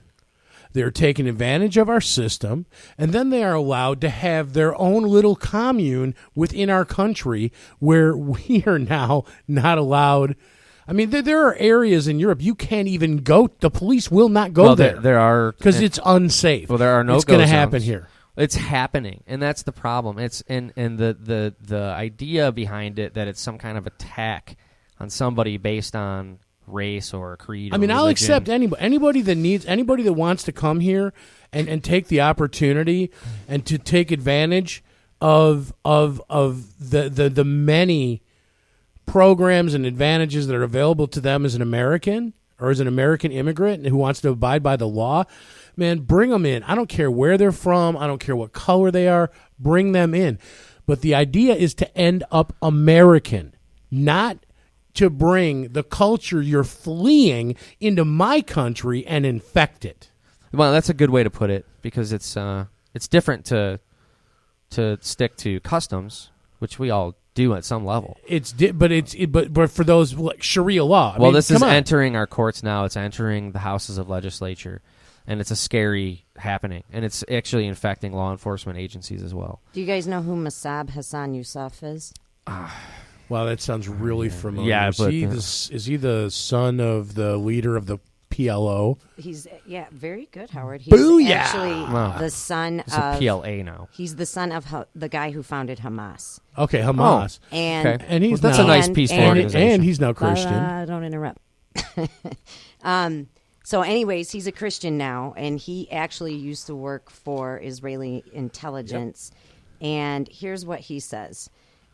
B: they're taking advantage of our system, and then they are allowed to have their own little commune within our country where we are now not allowed. I mean, there are areas in Europe you can't even go. The police will not go there.
D: There are,
B: because it's unsafe.
D: Well, there are no.
B: It's going to happen here.
D: It's happening, and that's the problem. It's and the idea behind it that it's some kind of attack on somebody based on race or creed.
B: I mean,
D: religion.
B: I'll accept anybody that wants to come here and take the opportunity and to take advantage of the many programs and advantages that are available to them as an American or as an American immigrant who wants to abide by the law. Man, bring them in. I don't care where they're from. I don't care what color they are. Bring them in. But the idea is to end up American, not to bring the culture you're fleeing into my country and infect it.
D: Well, that's a good way to put it, because it's different to stick to customs, which we all do at some level.
B: But for those like Sharia law.
D: This is entering our courts now. It's entering the houses of legislature, and it's a scary happening, and it's actually infecting law enforcement agencies as well.
C: Do you guys know who Masab Hassan Yousaf is?
B: Wow, that sounds really familiar.
D: Yeah,
B: is he the son of the leader of the PLO?
C: He's very good, Howard. He's actually the son of
D: PLA now.
C: He's the son of the guy who founded Hamas.
B: Okay, Hamas.
C: And
B: he's
D: that's a nice peaceful organization.
B: And he's now Christian.
C: Don't interrupt. So anyways, he's a Christian now, and he actually used to work for Israeli intelligence. Yep. And here's what he says.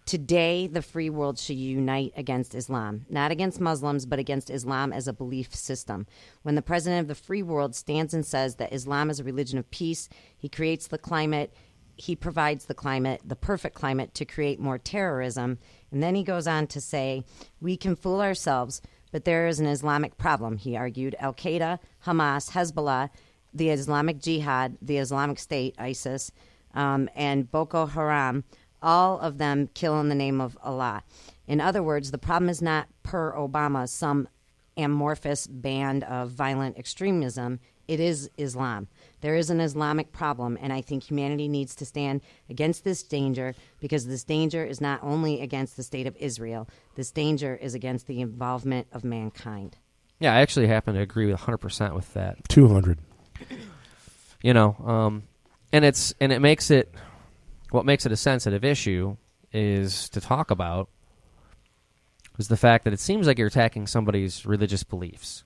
C: Today, the free world should unite against Islam, not against Muslims, but against Islam as a belief system. When the president of the free world stands and says that Islam is a religion of peace, he creates the climate, he provides the climate, the perfect climate to create more terrorism. And then he goes on to say, we can fool ourselves, but there is an Islamic problem, he argued. Al-Qaeda, Hamas, Hezbollah, the Islamic Jihad, the Islamic State, ISIS, and Boko Haram, all of them kill in the name of Allah. In other words, the problem is not, per Obama, some amorphous band of violent extremism. It is Islam. There is an Islamic problem, and I think humanity needs to stand against this danger, because this danger is not only against the state of Israel. This danger is against the involvement of mankind.
D: Yeah, I actually happen to agree with 100% with that.
B: 200.
D: And it makes it. What makes it a sensitive issue is to talk about is the fact that it seems like you're attacking somebody's religious beliefs,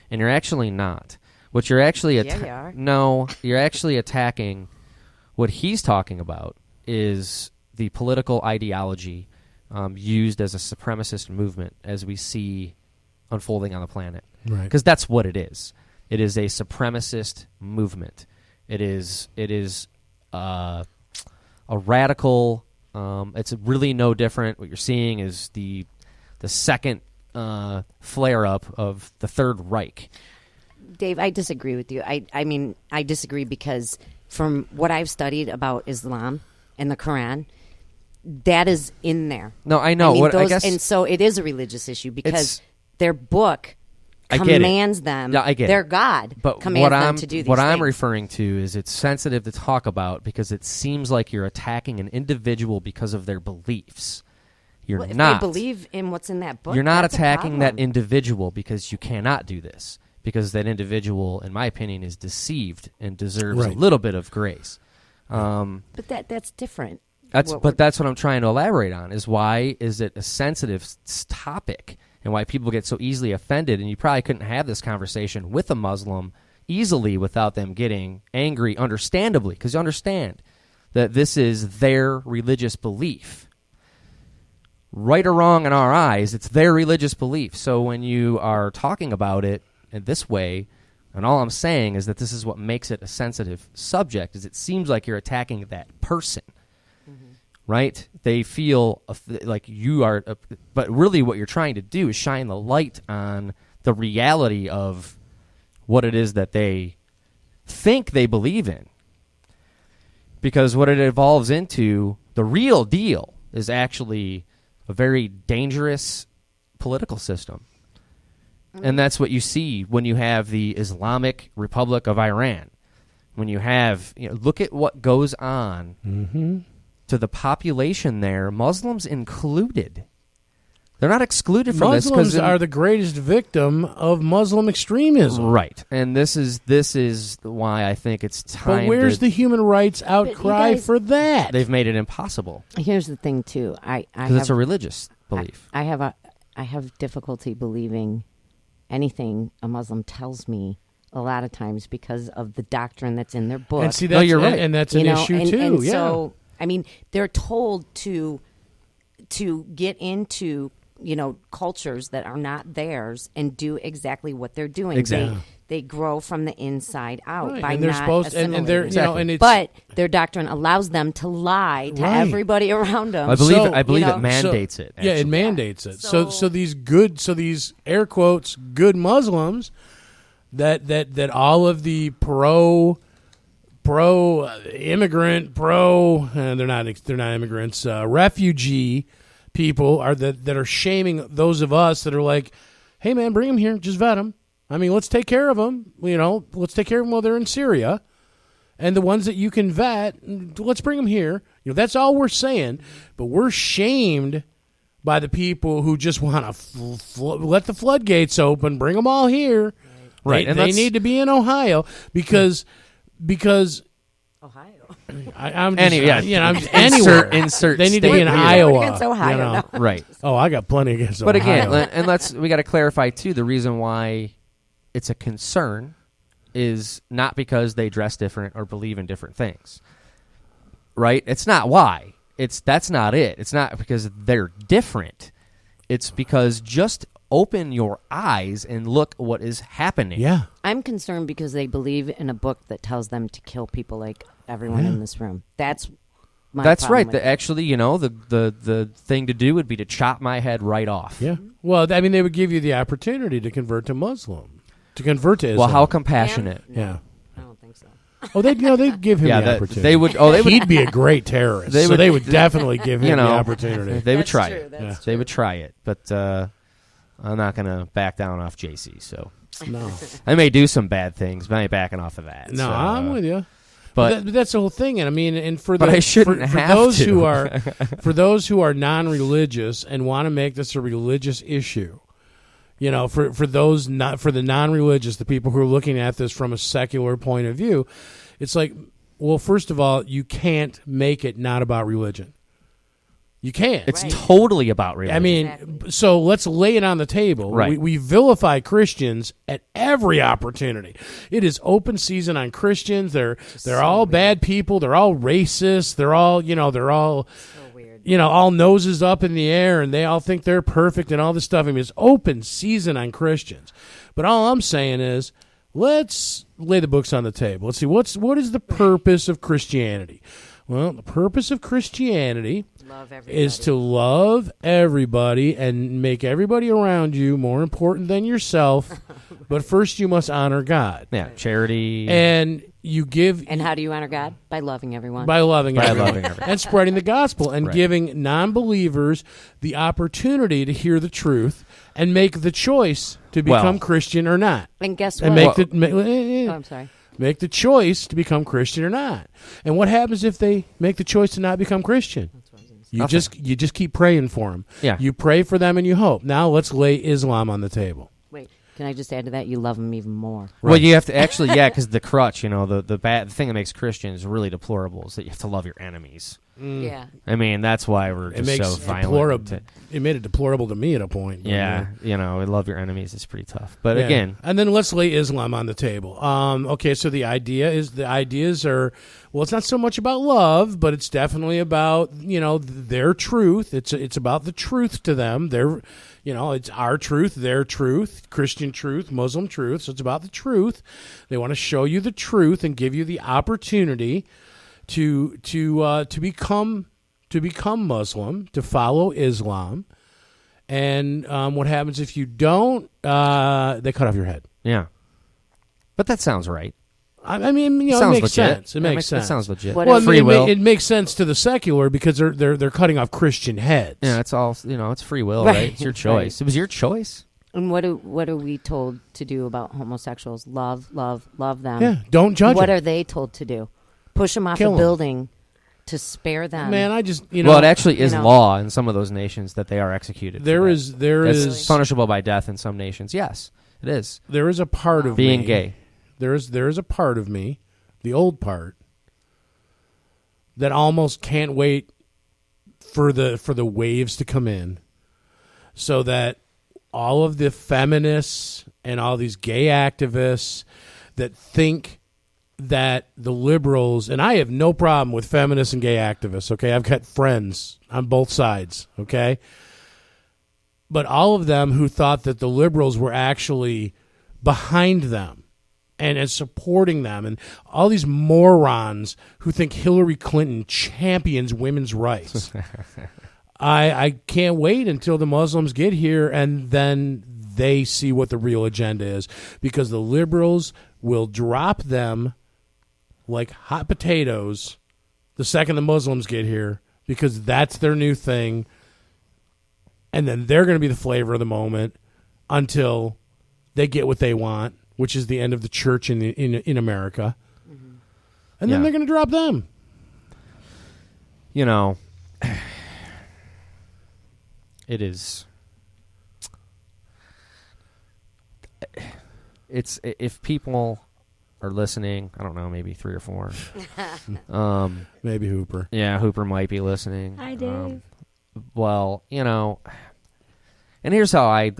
D: and you're actually not. What you're actually you're actually attacking what he's talking about is the political ideology used as a supremacist movement as we see unfolding on the planet.
B: Right.
D: Because that's what it is. It is a supremacist movement. It is a radical. It's really no different. What you're seeing is the second flare up of the Third Reich.
C: Dave, I disagree with you. I mean, I disagree because from what I've studied about Islam and the Quran, that is in there.
D: No, I know.
C: And so it is a religious issue because their book commands them.
D: Yeah, I get
C: their
D: it.
C: God
D: but
C: commands them to do these
D: What
C: things.
D: I'm referring to is it's sensitive to talk about because it seems like you're attacking an individual because of their beliefs. You're
C: if
D: not.
C: they believe in what's in that book,
D: you're not
C: that's
D: attacking that individual because you cannot do this. Because that individual, in my opinion, is deceived and deserves a little bit of grace.
C: But that's different.
D: That's what I'm trying to elaborate on, is why is it a sensitive topic and why people get so easily offended, and you probably couldn't have this conversation with a Muslim easily without them getting angry, understandably, because you understand that this is their religious belief. right or wrong in our eyes, it's their religious belief. So when you are talking about it in this way, and all I'm saying is that this is what makes it a sensitive subject, is it seems like you're attacking that person, right? They feel like you are, but really what you're trying to do is shine the light on the reality of what it is that they think they believe in. Because what it evolves into, the real deal, is actually a very dangerous political system. And that's what you see when you have the Islamic Republic of Iran. When you have, look at what goes on to the population there, Muslims included. They're not excluded from this.
B: Muslims are the greatest victim of Muslim extremism.
D: Right. And this is why I think it's time.
B: But where's the human rights outcry for that?
D: They've made it impossible.
C: Here's the thing, too.
D: Because it's a religious belief.
C: I have difficulty believing anything a Muslim tells me a lot of times because of the doctrine that's in their book.
B: And see, that's,
D: you're right.
B: And that's an issue, too.
C: And
B: yeah.
C: so, I mean, they're told to get into cultures that are not theirs and do exactly what they're doing.
D: Exactly.
C: They grow from the inside out
B: Right.
C: by
B: and they're
C: not
B: supposed
C: assimilating.
B: and they're
D: Exactly.
B: and it's
C: but their doctrine allows them to lie to
B: Right.
C: everybody around them.
D: I believe
C: you know,
D: it mandates it.
B: Yeah, it
D: actually.
B: mandates it.
C: So-
B: So these air quotes good Muslims that all of the pro immigrant they're not immigrants refugee people are that are shaming those of us that are like, hey man, bring them here, just vet them. I mean, let's take care of them. Let's take care of them while they're in Syria, and the ones that you can vet, let's bring them here. That's all we're saying. But we're shamed by the people who just want to let the floodgates open, bring them all here.
D: Right.
B: They,
D: And
B: they need to be in Ohio because
C: Ohio.
B: I'm just,
D: Anyway,
B: I'm just anywhere.
D: Insert
B: They need to
D: state
B: be in
D: where you're
B: Iowa.
C: Against Ohio, no.
D: Right.
B: Oh, I got plenty against
D: But
B: Ohio.
D: again, and we got to clarify too, the reason why it's a concern is not because they dress different or believe in different things. Right? It's not why. That's not it. It's not because they're different. It's because just open your eyes and look what is happening.
B: Yeah.
C: I'm concerned because they believe in a book that tells them to kill people like everyone in this room. That's my
D: That's
C: problem
D: right.
C: with it.
D: Actually, the thing to do would be to chop my head right off.
B: Yeah. Well, I mean, they would give you the opportunity to convert to Muslim, to convert to Islam.
D: Well, how compassionate.
B: Yeah.
C: I don't think so.
B: Oh, they'd give him the opportunity.
D: They would. Oh, they would.
B: He'd be a great terrorist. They would definitely give him the
D: know,
B: opportunity.
D: They would
C: That's
D: try
C: true,
D: it.
C: that's
D: They
C: true.
D: would try it, but I'm not going to back down off JC. So
B: No.
D: I may do some bad things, but I ain't backing off of that.
B: No,
D: so,
B: I'm with you.
D: But
B: that's the whole thing, and I mean, and for
D: But I shouldn't
B: for
D: have
B: those
D: to.
B: who are for those who are non-religious and want to make this a religious issue, for those not for the non-religious, the people who are looking at this from a secular point of view, it's like, well, first of all, you can't make it not about religion. You can't.
D: it's
C: Right.
D: totally about religion.
B: I mean,
C: Exactly.
B: so let's lay it on the table.
D: Right.
B: We vilify Christians at every opportunity. It is open season on Christians. They're all bad people. They're all racist. They're all
C: So weird.
B: all noses up in the air, and they all think they're perfect and all this stuff. I mean, it's open season on Christians. But all I'm saying is, let's lay the books on the table. Let's see what is the purpose of Christianity. Well, the purpose of Christianity
C: Love everybody.
B: is to love everybody and make everybody around you more important than yourself. But first, you must honor God.
D: yeah, charity.
B: And you give
C: And how do you honor God? By loving everyone.
B: by loving everyone
D: loving everyone.
B: and spreading the gospel and
D: Right.
B: giving non-believers the opportunity to hear the truth and make the choice to become
D: Well-
B: Christian or not.
C: and guess
B: And
C: what?
B: make
C: Oh, I'm sorry.
B: make the choice to become Christian or not. And what happens if they make the choice to not become Christian? You
D: Nothing.
B: just keep praying for them.
D: Yeah.
B: You pray for them and you hope. Now let's lay Islam on the table.
C: Wait, can I just add to that? You love them even more.
D: Well, you have to actually, because the crutch, the thing that makes Christians really deplorable is that you have to love your enemies.
C: Yeah.
D: I mean, that's why we're just so violent.
B: It made it deplorable to me at a point.
D: Yeah, love your enemies. It's pretty tough. But again,
B: and then let's lay Islam on the table. Okay, so the ideas are, well, it's not so much about love, but it's definitely about their truth. It's about the truth to them. It's our truth, their truth, Christian truth, Muslim truth. So it's about the truth. They want to show you the truth and give you the opportunity to become Muslim, to follow Islam. And what happens if you don't? They cut off your head.
D: Yeah, but that sounds right.
B: I mean, it makes legit. Sense. It makes sense.
D: It sounds legit.
B: Well, free will. It makes sense to the secular because they're cutting off Christian heads.
D: Yeah, it's all it's free will, right? It's your choice. Right. It was your choice.
C: And what are we told to do about homosexuals? Love them.
B: Yeah, don't judge.
C: What
B: them.
C: are they told to do? Push them off a building to spare them.
B: Man, I just
D: well, it actually is law in some of those nations that they are executed.
B: There is
D: punishable by death in some nations. Yes, it is.
B: There is a part of
D: being gay.
B: There is a part of me, the old part, that almost can't wait for the waves to come in, so that all of the feminists and all these gay activists that think that the liberals, and I have no problem with feminists and gay activists, okay? I've got friends on both sides, okay? But all of them who thought that the liberals were actually behind them and supporting them, and all these morons who think Hillary Clinton champions women's rights. I can't wait until the Muslims get here and then they see what the real agenda is, because the liberals will drop them like hot potatoes the second the Muslims get here, because that's their new thing, and then they're going to be the flavor of the moment until they get what they want, which is the end of the church in America. Mm-hmm. And then they're going to drop them.
D: It is. It's, if people are listening, I don't know, maybe 3 or 4.
B: Maybe Hooper.
D: Yeah, Hooper might be listening.
C: Hi, Dave.
D: Well, and here's how I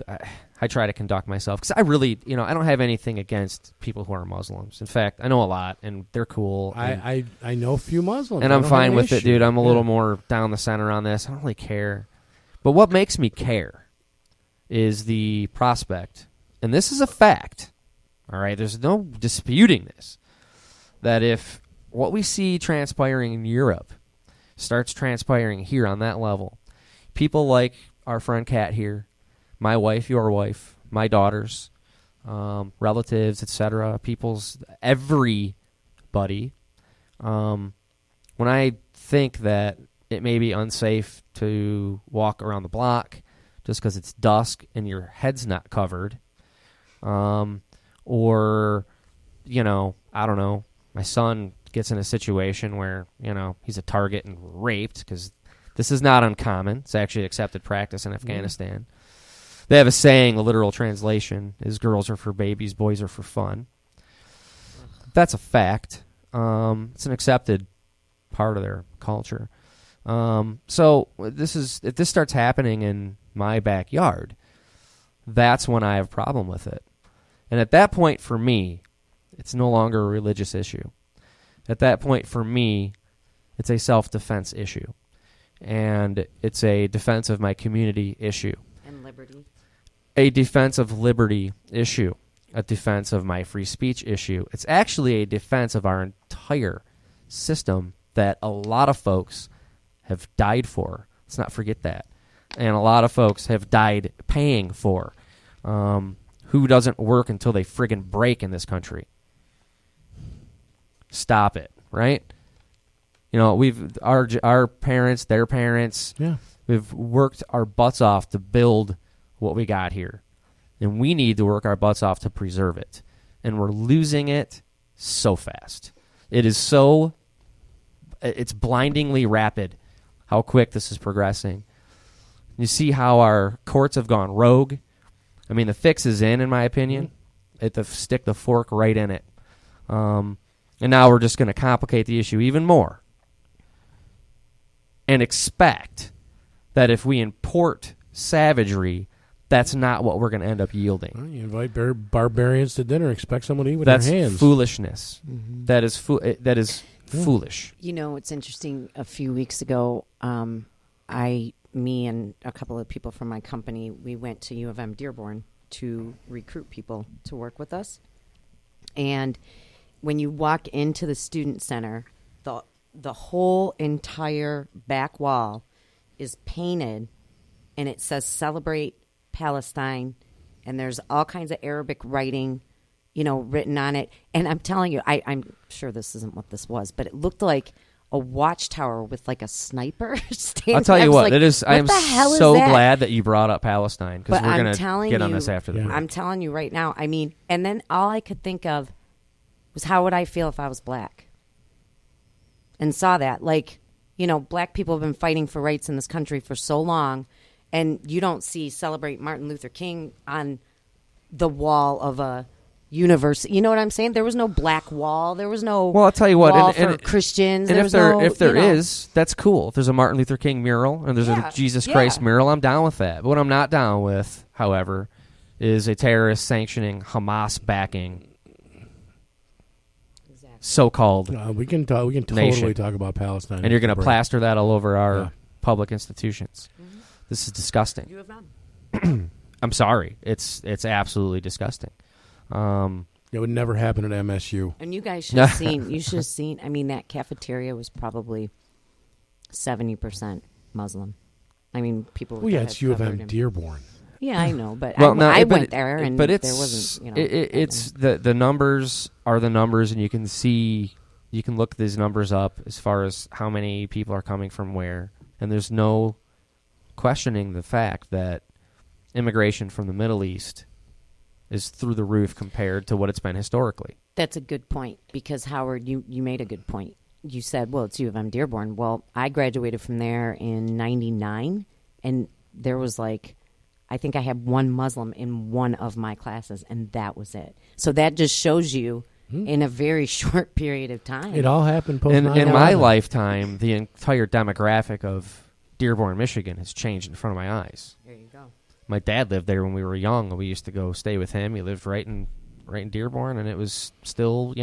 D: try to conduct myself, because I really, I don't have anything against people who are Muslims. In fact, I know a lot, and they're cool.
B: I know a few Muslims.
D: And I'm fine with it, dude. I'm a little more down the center on this. I don't really care. But what makes me care is the prospect, and this is a fact, all right? There's no disputing this, that if what we see transpiring in Europe starts transpiring here on that level, people like our friend Kat here, my wife, your wife, my daughters, relatives, etc., everybody, when I think that it may be unsafe to walk around the block just because it's dusk and your head's not covered, or, I don't know, my son gets in a situation where, he's a target and raped, because this is not uncommon. It's actually accepted practice in Afghanistan. They have a saying, the literal translation is girls are for babies, boys are for fun. That's a fact. It's an accepted part of their culture. So if this starts happening in my backyard, that's when I have a problem with it. And at that point, for me, it's no longer a religious issue. At that point, for me, it's a self-defense issue. And it's a defense of my community issue.
C: And liberty.
D: A defense of liberty issue. A defense of my free speech issue. It's actually a defense of our entire system that a lot of folks have died for. Let's not forget that. And a lot of folks have died paying for. Who doesn't work until they friggin' break in this country? Stop it, right? We've our parents, their parents, we've worked our butts off to build what we got here. And we need to work our butts off to preserve it. And we're losing it so fast. It's blindingly rapid how quick this is progressing. You see how our courts have gone rogue. I mean, the fix is in my opinion. Stick the fork right in it. And now we're just going to complicate the issue even more. and expect that if we import savagery, that's not what we're going to end up yielding.
B: Well, you invite barbarians to dinner, expect someone to eat with
D: That's
B: their hands.
D: Foolishness. That is foolish.
C: You know, it's interesting. A few weeks ago, me and a couple of people from my company, we went to U of M Dearborn to recruit people to work with us. And when you walk into the student center, the whole entire back wall is painted, and it says "Celebrate Palestine," and there's all kinds of Arabic writing, written on it. And I'm telling you, I'm sure this isn't what this was, but it looked like a watchtower with like a sniper standing.
D: I'll tell you what,
C: like,
D: it is. I am so glad that you brought up Palestine, because we're going to get on this after the break.
C: I'm telling you right now. I mean, and then all I could think of was, how would I feel if I was black and saw that? Like, black people have been fighting for rights in this country for so long, and you don't see "Celebrate Martin Luther King" on the wall of a university. You know what I'm saying? There was no black wall. There was no
D: I'll tell you what,
C: wall for Christians.
D: And if there is, that's cool. If there's a Martin Luther King mural and there's a Jesus Christ mural, I'm down with that. But what I'm not down with, however, is a terrorist sanctioning, Hamas backing so-called
B: we can totally talk about Palestine.
D: And you're going to plaster that all over our public institutions. Mm-hmm. This is disgusting.
C: You have none.
D: I'm sorry. It's absolutely disgusting.
B: It would never happen at MSU.
C: And you guys should have seen. You should have seen. I mean, that cafeteria was probably 70% Muslim. I mean, people.
B: Well, yeah, it's U of M Dearborn.
C: Yeah, I know, but
D: I
C: went there, and
D: there
C: wasn't.
D: It's the numbers are the numbers, and you can look these numbers up as far as how many people are coming from where, and there's no questioning the fact that immigration from the Middle East is through the roof compared to what it's been historically.
C: That's a good point, because Howard, you made a good point. You said, well, it's U of M Dearborn. Well, I graduated from there in '99, and there was I think I had one Muslim in one of my classes, and that was it. So that just shows you in a very short period of time.
B: It all happened post
D: In my lifetime, the entire demographic of Dearborn, Michigan has changed in front of my eyes.
C: There you go.
D: My dad lived there when we were young. We used to go stay with him. He lived right in Dearborn, and it was still,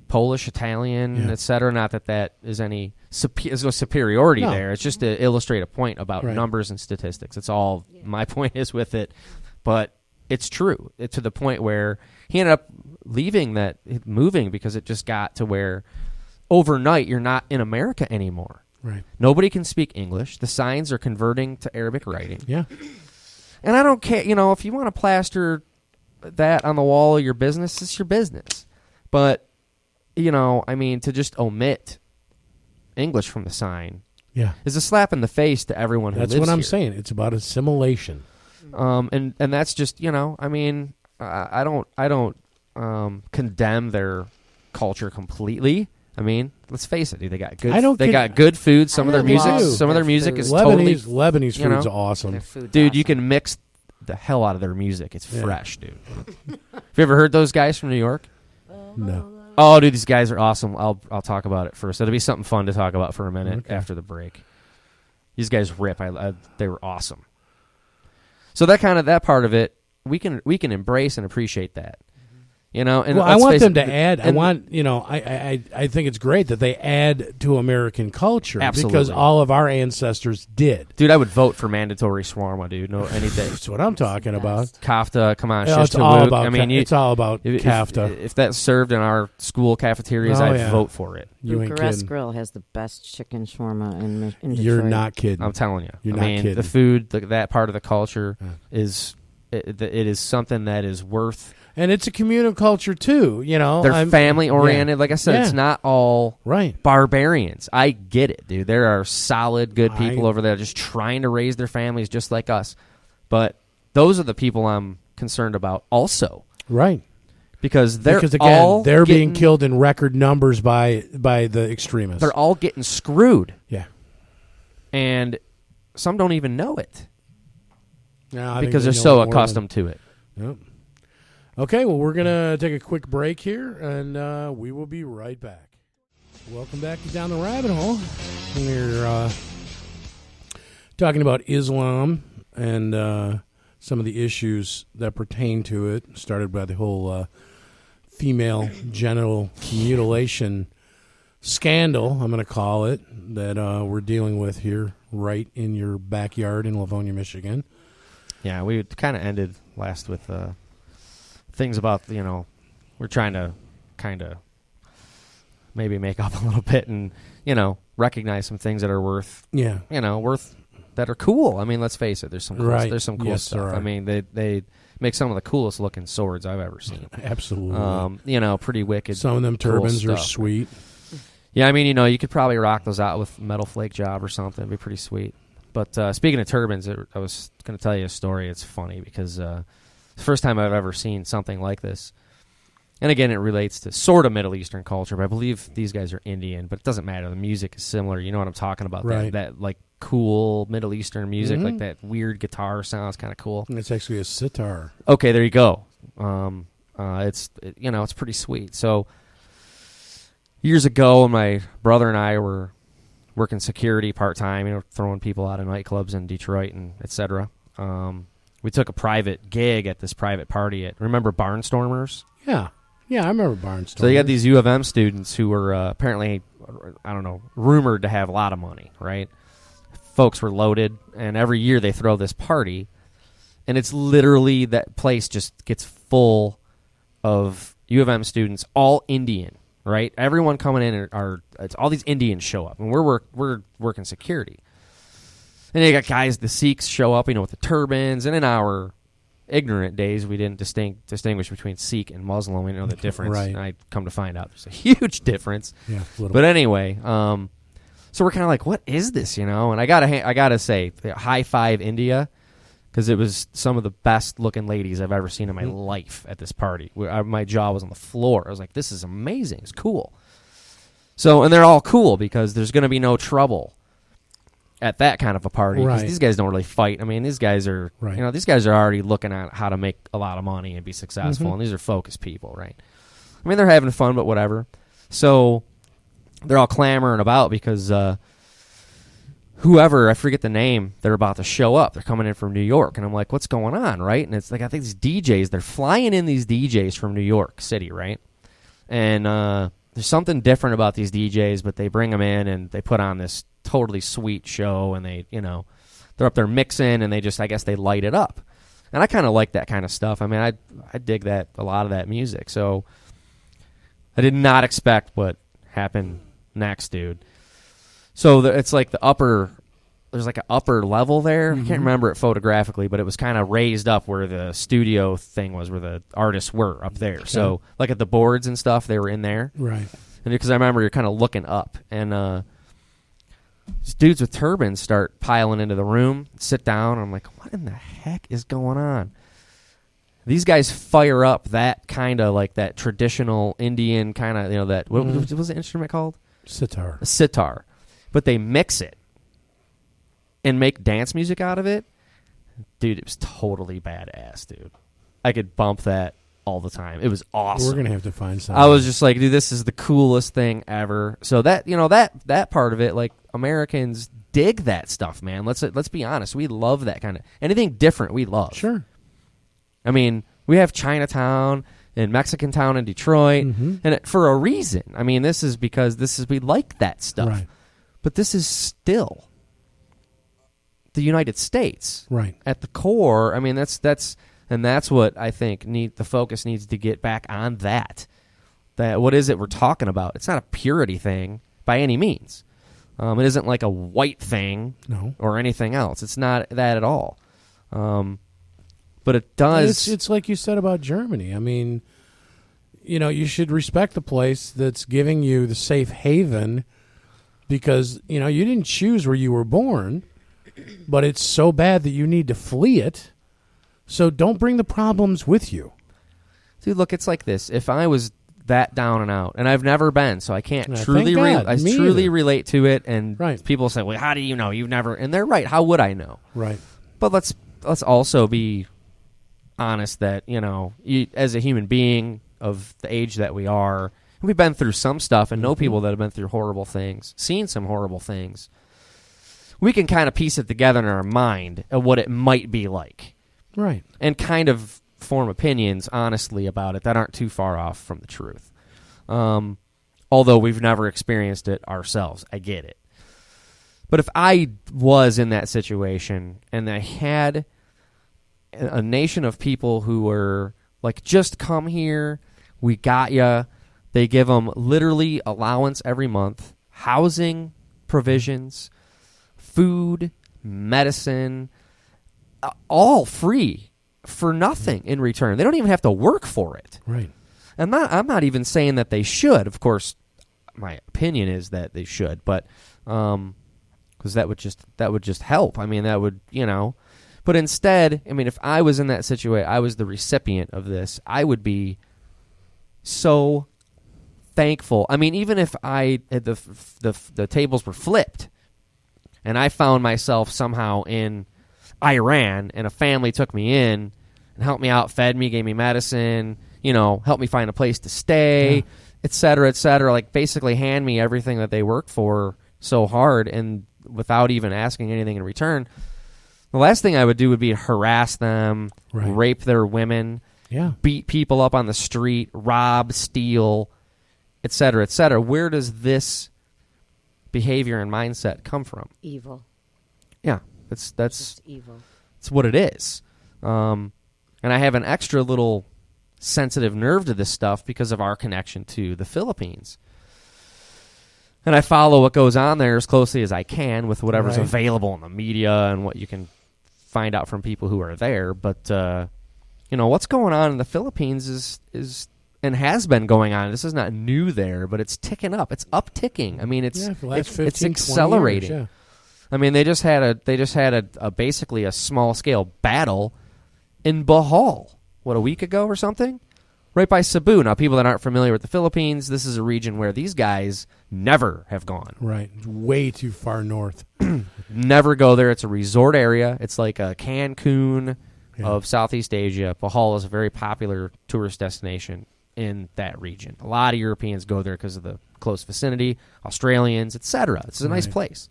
D: Polish, Italian, etc. Not that is any there's no superiority there. It's just to illustrate a point about numbers and statistics. It's all my point is with it. But it's true. It's to the point where he ended up moving because it just got to where overnight you're not in America anymore.
B: Right.
D: Nobody can speak English. The signs are converting to Arabic writing.
B: Yeah.
D: And I don't care, if you want to plaster that on the wall of your business, it's your business. But to just omit English from the sign is a slap in the face to everyone who lives here.
B: That's what I'm saying. It's about assimilation.
D: And that's just, I don't condemn their culture completely. I mean, let's face it, dude, they got good food. Some of their music is totally
B: Lebanese food's awesome.
D: Dude, you can mix the hell out of their music. It's fresh, dude. Have you ever heard those guys from New York?
B: No.
D: Oh, dude, these guys are awesome. I'll talk about it first. It'll be something fun to talk about for a minute after the break. These guys rip. They were awesome. So that part of it, we can embrace and appreciate that. And
B: I want them to add. I think it's great that they add to American culture.
D: Absolutely.
B: Because all of our ancestors did.
D: Dude, I would vote for mandatory shawarma, dude. No, any day.
B: That's what I'm talking about.
D: Kafta, come on,
B: it's all about. It's all about kafta.
D: If that's served in our school cafeterias, I'd vote for it.
B: You ain't kidding.
C: Grill has the best chicken shawarma in Detroit.
B: You're not kidding.
D: I'm telling you.
B: You're not kidding.
D: The food, that part of the culture is it is something that is worth.
B: And it's a communal culture too,
D: They're family oriented. Like I said, it's not all barbarians. I get it, dude. There are solid, good people over there just trying to raise their families just like us. But those are the people I'm concerned about also.
B: Right.
D: Because they're
B: being killed in record numbers by the extremists.
D: They're all getting screwed.
B: Yeah.
D: And some don't even know it.
B: No,
D: because they're so accustomed to it.
B: Yep. Okay, well, we're going to take a quick break here, and we will be right back. Welcome back to Down the Rabbit Hole. We're talking about Islam and some of the issues that pertain to it, started by the whole female genital mutilation scandal, I'm going to call it, that we're dealing with here right in your backyard in Livonia, Michigan.
D: Yeah, we kind of ended last with things about, we're trying to kind of maybe make up a little bit and, recognize some things that are worth, that are cool. I mean, let's face it, there's some cool stuff. I mean, they make some of the coolest looking swords I've ever seen.
B: Absolutely.
D: Pretty wicked.
B: Some of them turbans
D: cool
B: are sweet.
D: Yeah, I mean, you could probably rock those out with metal flake job or something. It'd be pretty sweet. But speaking of turbans, I was going to tell you a story. It's funny because it's the first time I've ever seen something like this. And again, it relates to sort of Middle Eastern culture, but I believe these guys are Indian, but it doesn't matter. The music is similar. You know what I'm talking about?
B: Right.
D: That like cool Middle Eastern music, like that weird guitar sounds kind of cool.
B: And it's actually a sitar.
D: Okay, there you go. It's pretty sweet. So years ago, when my brother and I were working security part-time, throwing people out of nightclubs in Detroit and et cetera, we took a private gig at this private party remember Barnstormers?
B: Yeah, I remember Barnstormers.
D: So you got these U of M students who were apparently, rumored to have a lot of money, right? Folks were loaded, and every year they throw this party, and it's literally that place just gets full of U of M students, all Indian, right? Everyone coming in it's all these Indians show up, and we're working security. And you got guys, the Sikhs show up, with the turbans, and in our ignorant days, we didn't distinguish between Sikh and Muslim. We didn't know the difference.
B: Right.
D: And I come to find out there's a huge difference.
B: Yeah,
D: but anyway, so we're kind of like, what is this, And I gotta say, high five India, because it was some of the best looking ladies I've ever seen in my life at this party. My jaw was on the floor. I was like, this is amazing. It's cool. So, and they're all cool because there's going to be no trouble at that kind of a party, because these guys don't really fight. I mean, these guys are, these guys are already looking at how to make a lot of money and be successful, and these are focused people, right? I mean, they're having fun, but whatever. So they're all clamoring about because whoever, I forget the name, they're about to show up. They're coming in from New York, and I'm like, what's going on, right? And it's like, I think these DJs, they're flying in these DJs from New York City, right? And there's something different about these DJs, but they bring them in, and they put on this totally sweet show, and they, they're up there mixing, and they just, I guess they light it up. And I kind of like that kind of stuff. I mean, I dig that, a lot of that music. So I did not expect what happened next, dude. So it's like there's like an upper level there. I can't remember it photographically, but it was kind of raised up where the studio thing was, where the artists were up there. Okay. So like at the boards and stuff, they were in there.
B: Right.
D: And because I remember you're kind of looking up, and these dudes with turbans start piling into the room, sit down, and I'm like, what in the heck is going on? These guys fire up that kind of like that traditional Indian kind of, that, what was the instrument called?
B: Sitar.
D: A sitar. But they mix it and make dance music out of it. Dude, it was totally badass, dude. I could bump that all the time. It was awesome.
B: We're going to have to find something.
D: I was just like, dude, this is the coolest thing ever. So that, that part of it, like, Americans dig that stuff, man. Let's be honest. We love that kind of, anything different we love.
B: Sure.
D: I mean, we have Chinatown and Mexican Town in Detroit, and for a reason. I mean, this is because we like that stuff.
B: Right.
D: But this is still the United States.
B: Right.
D: At the core, I mean, that's what I think the focus needs to get back on that. That what is it we're talking about? It's not a purity thing by any means. It isn't like a white thing or anything else. It's not that at all. But it does.
B: It's like you said about Germany. I mean, you should respect the place that's giving you the safe haven, because, you didn't choose where you were born, but it's so bad that you need to flee it. So don't bring the problems with you.
D: Dude, look, it's like this. If I was that down and out, and I've never been, so I can't truly relate to it. And people say, well, how do you know? You've never. And they're right. How would I know?
B: Right.
D: But let's also be honest that, you, as a human being of the age that we are, We've been through some stuff and know people that have been through horrible things, seen some horrible things. We can kind of piece it together in our mind of what it might be like.
B: Right.
D: And kind of form opinions, honestly, about it that aren't too far off from the truth. Although we've never experienced it ourselves. I get it. But if I was in that situation and I had a nation of people who were like, just come here, we got ya. They give them literally allowance every month, housing provisions, food, medicine, all free for nothing in return. They don't even have to work for it.
B: Right.
D: And I'm not even saying that they should. Of course, my opinion is that they should, but because that would just help. I mean, that would, But instead, I mean, if I was in that situation, I was the recipient of this, I would be so thankful. I mean, even if the tables were flipped and I found myself somehow in Iran and a family took me in and helped me out, fed me, gave me medicine, helped me find a place to stay, et cetera, like basically hand me everything that they worked for so hard and without even asking anything in return. The last thing I would do would be harass them, rape their women, beat people up on the street, rob, steal, et cetera, et cetera. Where does this behavior and mindset come from?
C: Evil.
D: Yeah, that's
C: just evil.
D: It's what it is. And I have an extra little sensitive nerve to this stuff because of our connection to the Philippines. And I follow what goes on there as closely as I can with whatever's available in the media and what you can find out from people who are there. But, what's going on in the Philippines is and has been going on. This is not new there, but it's ticking up. It's upticking. I mean, it's accelerating.
B: Years,
D: I mean, they just had a basically a small scale battle in Bohol, a week ago or something, right by Cebu. Now, people that aren't familiar with the Philippines, this is a region where these guys never have gone.
B: Right, way too far north.
D: Never go there. It's a resort area. It's like a Cancun of Southeast Asia. Bohol is a very popular tourist destination in that region. A lot of Europeans go there because of the close vicinity, Australians, etc. It's a nice place.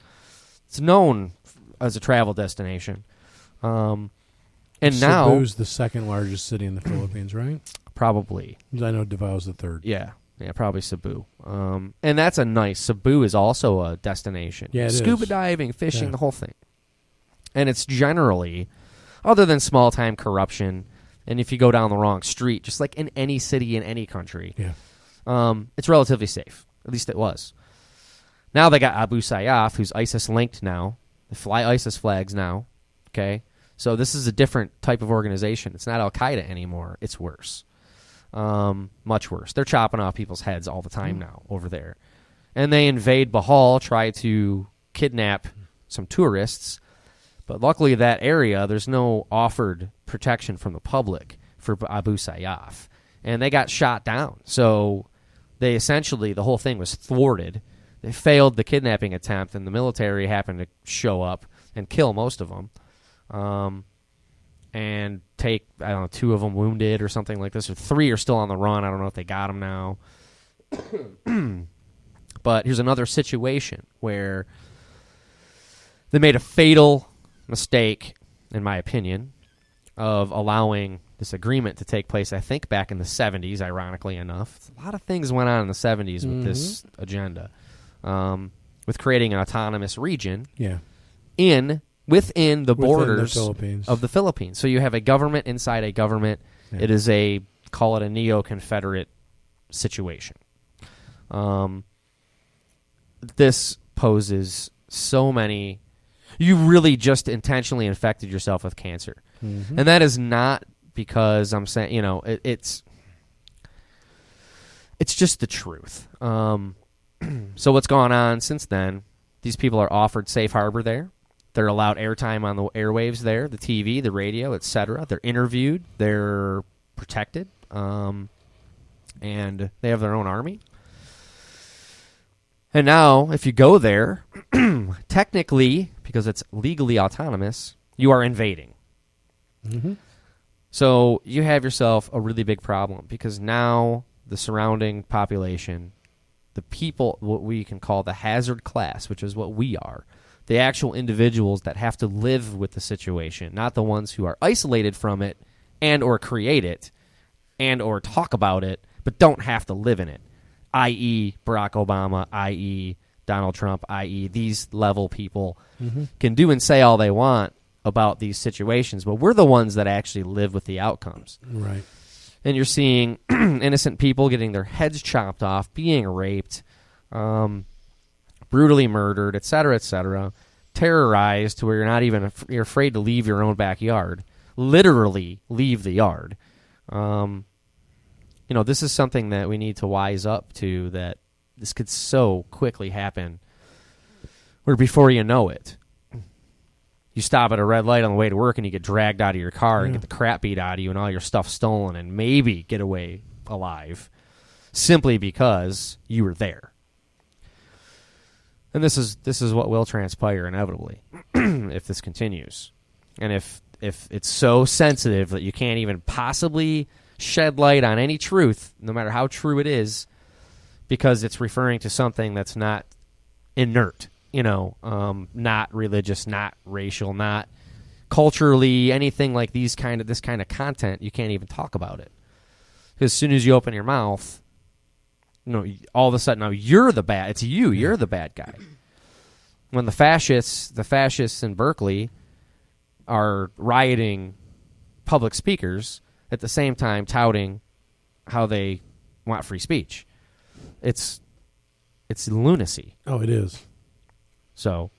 D: It's known as a travel destination. And now
B: Cebu's the second largest city in the Philippines, right?
D: Probably.
B: I know Davao's the third.
D: Yeah, probably Cebu. And that's a nice. Cebu is also a destination.
B: Yeah,
D: scuba diving, fishing, the whole thing. And it's generally, other than small time corruption, and if you go down the wrong street, just like in any city in any country, it's relatively safe. At least it was. Now they got Abu Sayyaf, who's ISIS linked now. They fly ISIS flags now. Okay. So this is a different type of organization. It's not Al-Qaeda anymore. It's worse. Much worse. They're chopping off people's heads all the time now over there. And they invade Bohol, try to kidnap some tourists. But luckily that area, there's no offered protection from the public for Abu Sayyaf. And they got shot down. So they essentially, the whole thing was thwarted. They failed the kidnapping attempt, and the military happened to show up and kill most of them. And take, 2 of them wounded or something like this. Or 3 are still on the run. I don't know if they got them now. But here's another situation where they made a fatal mistake, in my opinion, of allowing this agreement to take place, I think, back in the 70s, ironically enough. A lot of things went on in the 70s with this agenda, with creating an autonomous region within the borders of the Philippines. So you have a government inside a government. Yeah. It is call it a neo-Confederate situation. This poses so many... You really just intentionally infected yourself with cancer. Mm-hmm. And that is not because I'm saying, it's just the truth. So what's gone on since then, these people are offered safe harbor there. They're allowed airtime on the airwaves there, the TV, the radio, etc. They're interviewed. They're protected. And they have their own army. And now, if you go there, technically, because it's legally autonomous, you are invading. Mm-hmm. So you have yourself a really big problem because now the surrounding population, the people, what we can call the hazard class, which is what we are, the actual individuals that have to live with the situation, not the ones who are isolated from it and or create it and or talk about it, but don't have to live in it, i.e. Barack Obama, i.e. Donald Trump, i.e. these level people can do and say all they want about these situations, but we're the ones that actually live with the outcomes.
B: Right.
D: And you're seeing innocent people getting their heads chopped off, being raped, brutally murdered, et cetera, terrorized to where you're not even you're afraid to leave your own backyard, literally leave the yard. This is something that we need to wise up to, that this could so quickly happen where before you know it, you stop at a red light on the way to work and you get dragged out of your car and get the crap beat out of you and all your stuff stolen and maybe get away alive simply because you were there. And this is what will transpire inevitably if this continues. And if it's so sensitive that you can't even possibly shed light on any truth, no matter how true it is, because it's referring to something that's not inert, not religious, not racial, not culturally, anything like this kind of content, you can't even talk about it. Because as soon as you open your mouth, all of a sudden now you're the bad. It's you. You're the bad guy. When the fascists in Berkeley are rioting public speakers at the same time touting how they want free speech, it's lunacy.
B: Oh, it is.
D: So,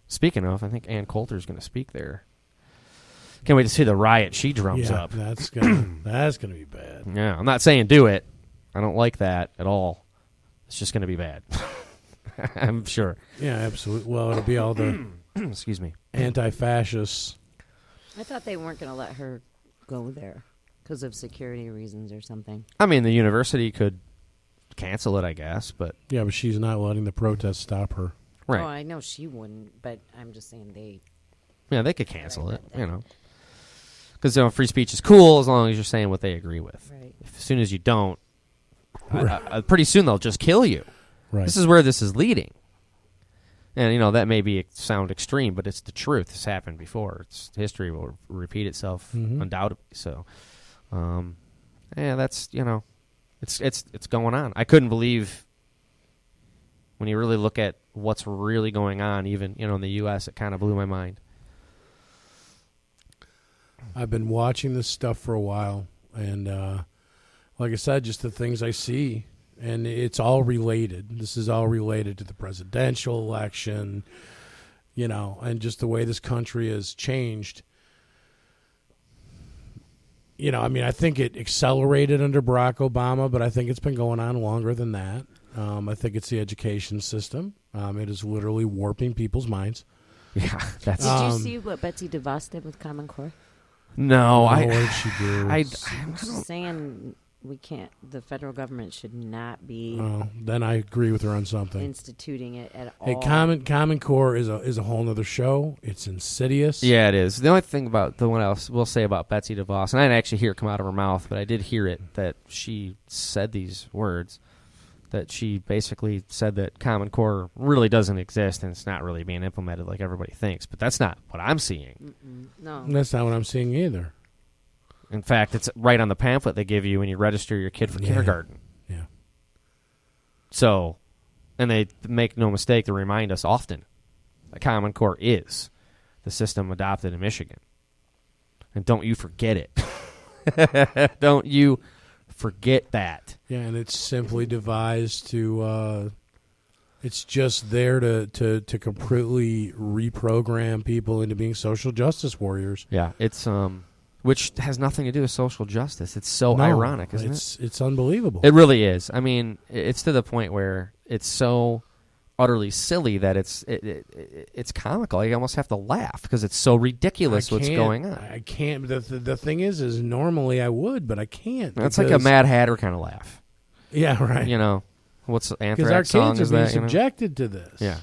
D: speaking of, I think Ann Coulter's going to speak there. Can't wait to see the riot she drums up.
B: That's gonna be bad.
D: Yeah, I'm not saying do it. I don't like that at all. It's just going to be bad. I'm sure.
B: Yeah, absolutely. Well, it'll be all the
D: excuse me,
B: anti-fascists.
C: I thought they weren't going to let her go there because of security reasons or something.
D: I mean, the university could cancel it, I guess, but
B: yeah, but she's not letting the protests stop her.
D: Right.
C: Oh, I know she wouldn't, but I'm just saying they.
D: Yeah, they could cancel it, because free speech is cool as long as you're saying what they agree with.
C: Right.
D: As soon as you don't, pretty soon they'll just kill you.
B: Right.
D: This is where this is leading. And, that may sound extreme, but it's the truth. This happened before. History will repeat itself undoubtedly. So, that's, it's going on. I couldn't believe when you really look at what's really going on, even, in the U.S., it kind of blew my mind.
B: I've been watching this stuff for a while, and like I said, just the things I see, and it's all related. This is all related to the presidential election, and just the way this country has changed. I think it accelerated under Barack Obama, but I think it's been going on longer than that. I think it's the education system. It is literally warping people's minds.
D: Yeah, that's.
C: Did you see what Betsy DeVos did with Common Core?
D: No,
B: what did she do?
C: I'm just saying we can't. The federal government should not be.
B: Then I agree with her on something.
C: Instituting it at all.
B: Hey, Common Core is a whole other show. It's insidious.
D: Yeah, it is. The only thing about the one else we'll say about Betsy DeVos, and I didn't actually hear it come out of her mouth, but I did hear it that she said these words. That she basically said that Common Core really doesn't exist and it's not really being implemented like everybody thinks. But that's not what I'm seeing.
C: No.
B: That's not what I'm seeing either.
D: In fact, it's right on the pamphlet they give you when you register your kid for kindergarten.
B: Yeah.
D: So, and they make no mistake to remind us often that Common Core is the system adopted in Michigan. And don't you forget it. Don't you forget that.
B: Yeah, and it's simply devised to it's just there to completely reprogram people into being social justice warriors.
D: Yeah, it's which has nothing to do with social justice. It's so ironic, isn't it?
B: It's unbelievable.
D: It really is. I mean, it's to the point where it's so utterly silly that it's comical. I almost have to laugh because it's so ridiculous what's going on.
B: I can't. The thing is normally I would, but I can't.
D: It's like a Mad Hatter kind of laugh.
B: Yeah, right.
D: What's the Anthrax
B: because our
D: song
B: kids
D: is
B: are being
D: that?
B: Subjected to this.
D: Yeah,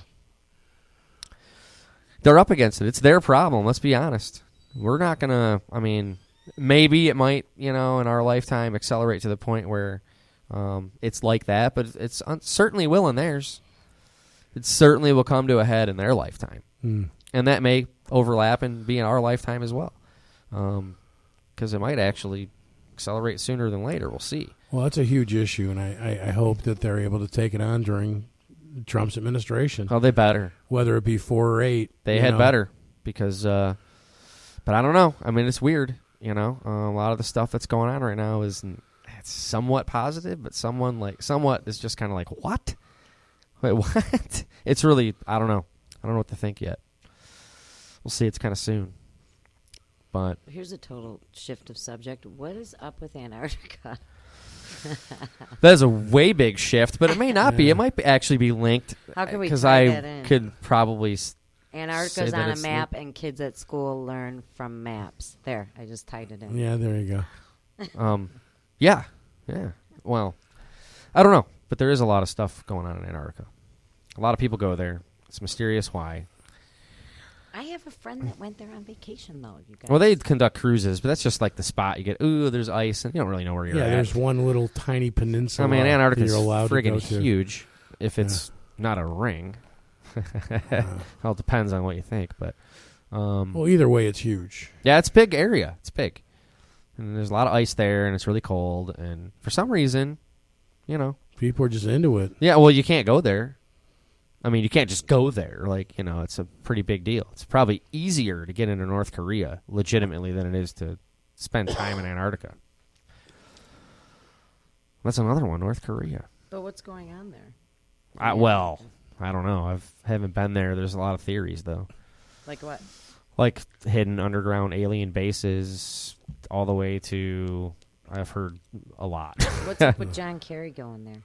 D: they're up against it. It's their problem. Let's be honest. We're not gonna. I mean, maybe it might, in our lifetime, accelerate to the point where it's like that, but it's certainly will in theirs. It certainly will come to a head in their lifetime. And that may overlap and be in our lifetime as well. Because it might actually accelerate sooner than later. We'll see.
B: Well, that's a huge issue, and I hope that they're able to take it on during Trump's administration.
D: Oh, they better.
B: Whether it be 4 or 8.
D: They had better. Because, but I don't know. I mean, it's weird. A lot of the stuff that's going on right now is it's somewhat positive, but somewhat is just kind of like, what? Wait, what? It's really, I don't know. I don't know what to think yet. We'll see. It's kind of soon. But
C: here's a total shift of subject. What is up with Antarctica?
D: That is a way big shift, but it may not be. It might actually be linked.
C: How can we
D: Because
C: tie
D: I
C: that in?
D: could probably
C: Antarctica's on a map, and kids at school learn from maps. There, I just tied it in.
B: Yeah, there you
D: go. Yeah. Well, I don't know, but there is a lot of stuff going on in Antarctica. A lot of people go there. It's mysterious why.
C: I have a friend that went there on vacation, though. You guys.
D: Well, they conduct cruises, but that's just like the spot. You get, there's ice, and you don't really know where you're at.
B: Yeah, there's one little tiny peninsula.
D: I mean, Antarctica's
B: friggin'
D: huge if it's not a ring. Well, it depends on what you think, but...
B: well, either way, it's huge.
D: Yeah, it's a big area. It's big. And there's a lot of ice there, and it's really cold, and for some reason,
B: people are just into it.
D: Yeah, well, you can't go there. I mean, you can't just go there. It's a pretty big deal. It's probably easier to get into North Korea legitimately than it is to spend time in Antarctica. That's another one, North Korea.
C: But what's going on there?
D: I don't know. I haven't been there. There's a lot of theories, though.
C: Like what?
D: Like hidden underground alien bases all the way to... I've heard a lot.
C: What's up with John Kerry going there?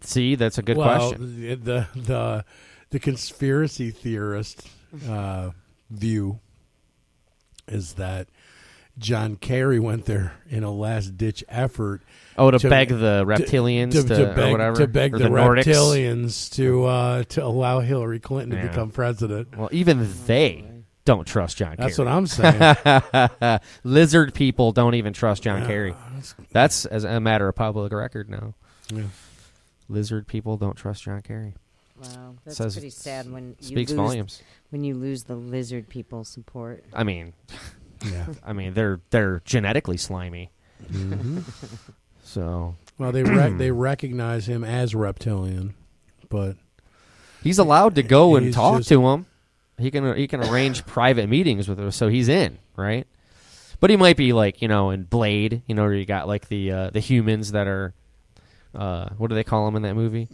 D: See, that's a good question.
B: The conspiracy theorist view is that John Kerry went there in a last-ditch effort.
D: To beg the reptilians or whatever?
B: To beg the reptilians to allow Hillary Clinton to become president.
D: Well, even they don't trust John Kerry.
B: That's what I'm saying.
D: Lizard people don't even trust John Kerry. That's as a matter of public record now.
B: Yeah.
D: Lizard people don't trust John Kerry.
C: Wow, that's pretty sad when
D: speaks volumes.
C: When you lose the lizard people support.
D: I mean,
B: yeah.
D: I mean they're genetically slimy.
B: Mm-hmm.
D: So
B: they recognize him as reptilian, but
D: he's allowed to go and talk to him. He can arrange private meetings with him, so he's in, right? But he might be in Blade, where you got the humans that are. What do they call them in that movie?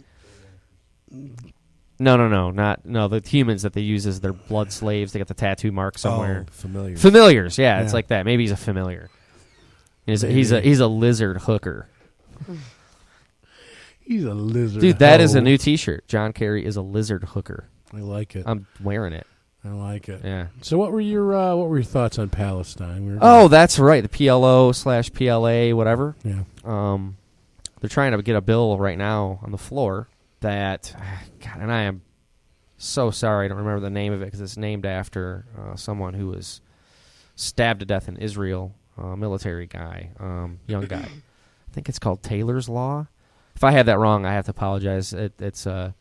D: No, the humans that they use as their blood slaves. They got the tattoo mark somewhere. Familiars, yeah, it's like that. Maybe he's a familiar. He's a lizard hooker.
B: He's a lizard.
D: Dude, that is a new T-shirt. John Kerry is a lizard hooker.
B: I like it.
D: I'm wearing it.
B: I like it.
D: Yeah.
B: So what were your thoughts on Palestine?
D: That's right. The PLO/PLA, whatever.
B: Yeah.
D: They're trying to get a bill right now on the floor that, God, and I am so sorry I don't remember the name of it because it's named after someone who was stabbed to death in Israel, military guy, young guy. I think it's called Taylor's Law. If I had that wrong, I have to apologize. It's a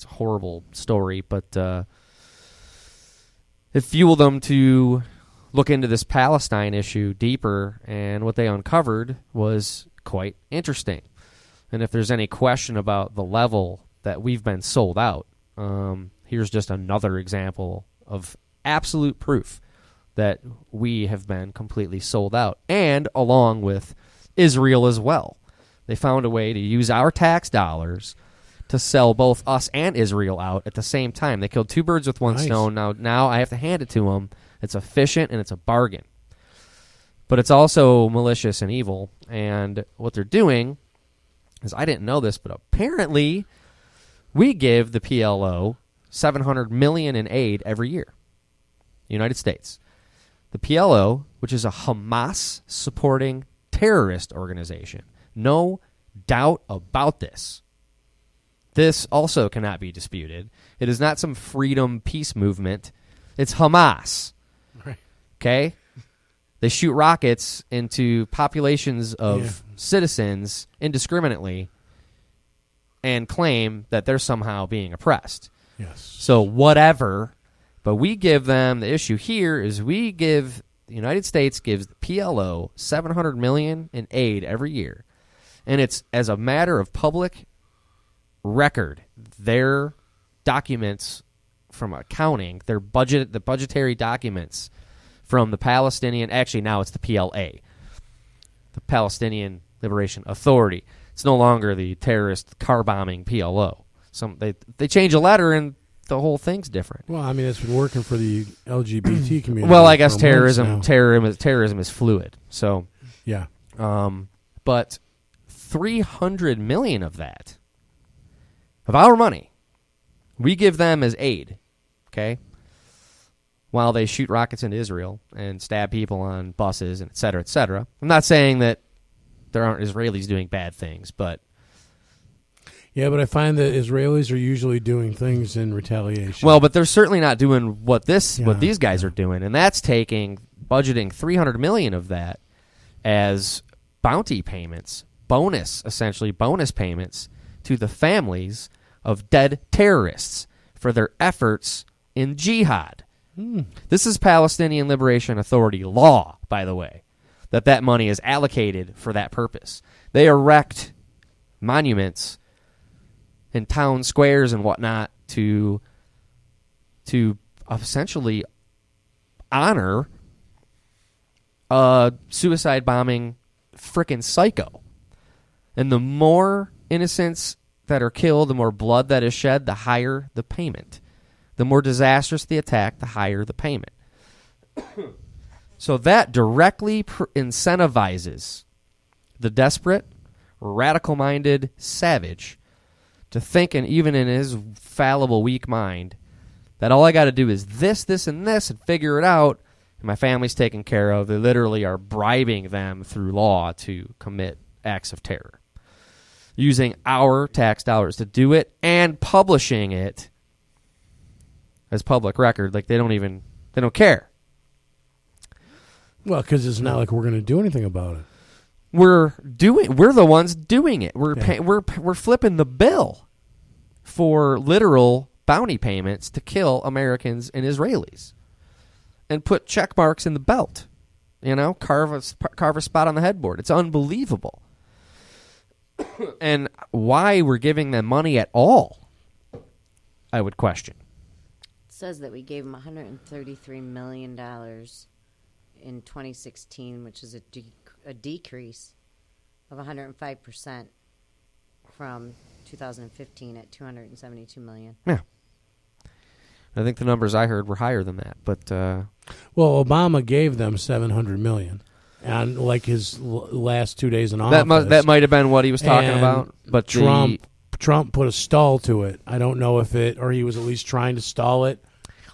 D: horrible story, but it fueled them to look into this Palestine issue deeper, and what they uncovered was quite interesting. And if there's any question about the level that we've been sold out, here's just another example of absolute proof that we have been completely sold out, and along with Israel as well. They found a way to use our tax dollars to sell both us and Israel out at the same time. They killed two birds with one stone. Now I have to hand it to them. It's efficient and it's a bargain. But it's also malicious and evil. And what they're doing is, I didn't know this, but apparently we give the PLO $700 million in aid every year. United States. The PLO, which is a Hamas-supporting terrorist organization. No doubt about this. This also cannot be disputed. It is not some freedom peace movement. It's Hamas.
B: Right.
D: Okay? They shoot rockets into populations of citizens indiscriminately and claim that they're somehow being oppressed.
B: Yes.
D: So whatever, but we give them, the issue here is the United States gives the PLO $700 million in aid every year. And it's as a matter of public record, their documents from accounting, the budgetary documents from the Palestinian, actually now it's the PLA, the Palestinian Liberation Authority. It's no longer the terrorist car-bombing PLO. They change a letter and the whole thing's different.
B: Well, I mean, it's been working for the LGBT community.
D: Well, I guess terrorism is fluid. So
B: yeah,
D: but $300 million of that, of our money, we give them as aid. Okay, while they shoot rockets into Israel and stab people on buses and et cetera, et cetera. I'm not saying that there aren't Israelis doing bad things, but
B: yeah, but I find that Israelis are usually doing things in retaliation.
D: Well, but they're certainly not doing what these guys are doing, and that's budgeting $300 million of that as bounty payments, bonus payments to the families of dead terrorists for their efforts in jihad. This is Palestinian Liberation Authority law, by the way, that money is allocated for that purpose. They erect monuments in town squares and whatnot to essentially honor a suicide bombing frickin' psycho. And the more innocents that are killed, the more blood that is shed, the higher the payment. The more disastrous the attack, the higher the payment. So that directly incentivizes the desperate, radical-minded savage to think, and even in his fallible, weak mind, that all I got to do is this, and this, and figure it out, and my family's taken care of. They literally are bribing them through law to commit acts of terror, using our tax dollars to do it and publishing it as public record. Like they don't care.
B: Well, because it's not like we're going to do anything about it.
D: We're the ones doing it. We're flipping the bill for literal bounty payments to kill Americans and Israelis, and put check marks in the belt. Carve a spot on the headboard. It's unbelievable. And why we're giving them money at all, I would question.
C: It says that we gave them $133 million in 2016, which is a decrease of 105% from 2015 at $272 million.
D: Yeah. I think the numbers I heard were higher than that, but
B: well, Obama gave them $700 million, and like his last 2 days in office,
D: that might have been what he was talking about. But
B: Trump put a stall to it. I don't know if or he was at least trying to stall it.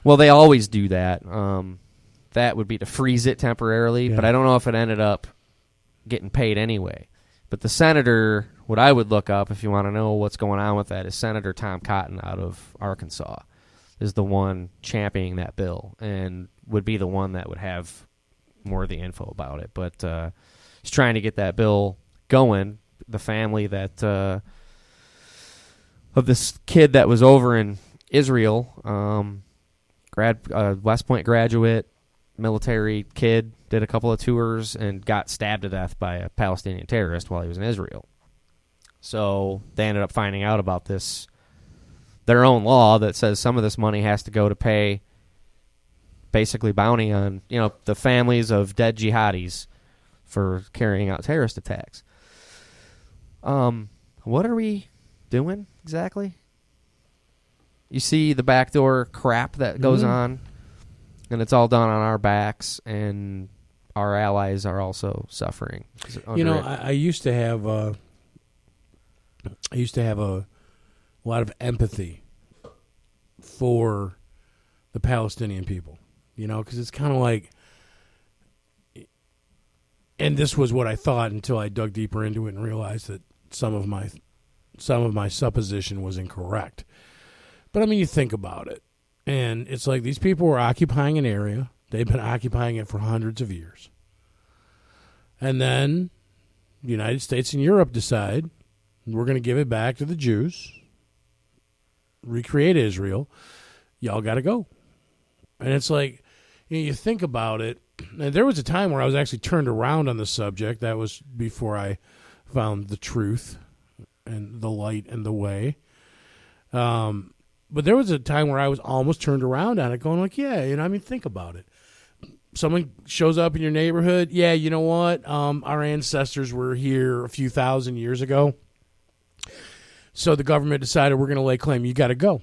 D: Well, they always do that. That would be to freeze it temporarily, but I don't know if it ended up getting paid anyway. But the senator, what I would look up if you want to know what's going on with that, is Senator Tom Cotton out of Arkansas is the one championing that bill and would be the one that would have more of the info about it. But he's trying to get that bill going. The family that of this kid that was over in Israel, West Point graduate, military kid, did a couple of tours and got stabbed to death by a Palestinian terrorist while he was in Israel. So they ended up finding out about their own law that says some of this money has to go to pay basically bounty on, the families of dead jihadis for carrying out terrorist attacks. What are we doing exactly? You see the backdoor crap that goes on, and it's all done on our backs, and our allies are also suffering.
B: I used to have a lot of empathy for the Palestinian people, because it's kind of like, and this was what I thought until I dug deeper into it and realized that some of my supposition was incorrect. But I mean, you think about it, and it's like these people were occupying an area. They've been occupying it for hundreds of years. And then the United States and Europe decide we're going to give it back to the Jews, recreate Israel. Y'all got to go. And it's like, you think about it. And there was a time where I was actually turned around on the subject. That was before I found the truth and the light and the way. But there was a time where I was almost turned around on it, going like, yeah, think about it. Someone shows up in your neighborhood. Yeah, you know what? Our ancestors were here a few thousand years ago. So the government decided we're going to lay claim. You got to go.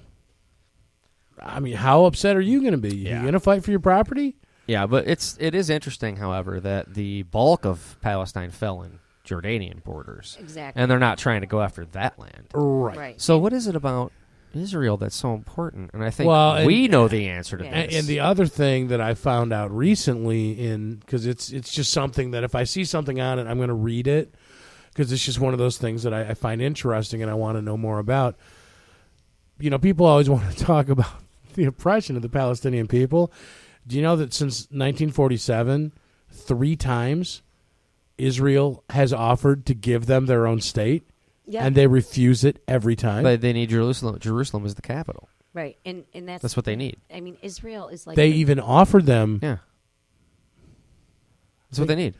B: I mean, how upset are you going to be? You going to fight for your property?
D: Yeah, but it is interesting, however, that the bulk of Palestine fell in Jordanian borders.
C: Exactly.
D: And they're not trying to go after that land.
B: Right.
D: So what is it about Israel that's so important? And I think we know the answer to this.
B: And the other thing that I found out recently, because it's just something that if I see something on it, I'm going to read it, because it's just one of those things that I find interesting and I want to know more about. People always want to talk about the oppression of the Palestinian people. Do you know that since 1947, 3 times Israel has offered to give them their own state, and they refuse it every time?
D: But they need Jerusalem. Jerusalem is the capital.
C: Right, and
D: that's what they need.
C: I mean, Israel is like...
B: They even offered them...
D: Yeah. That's what they need.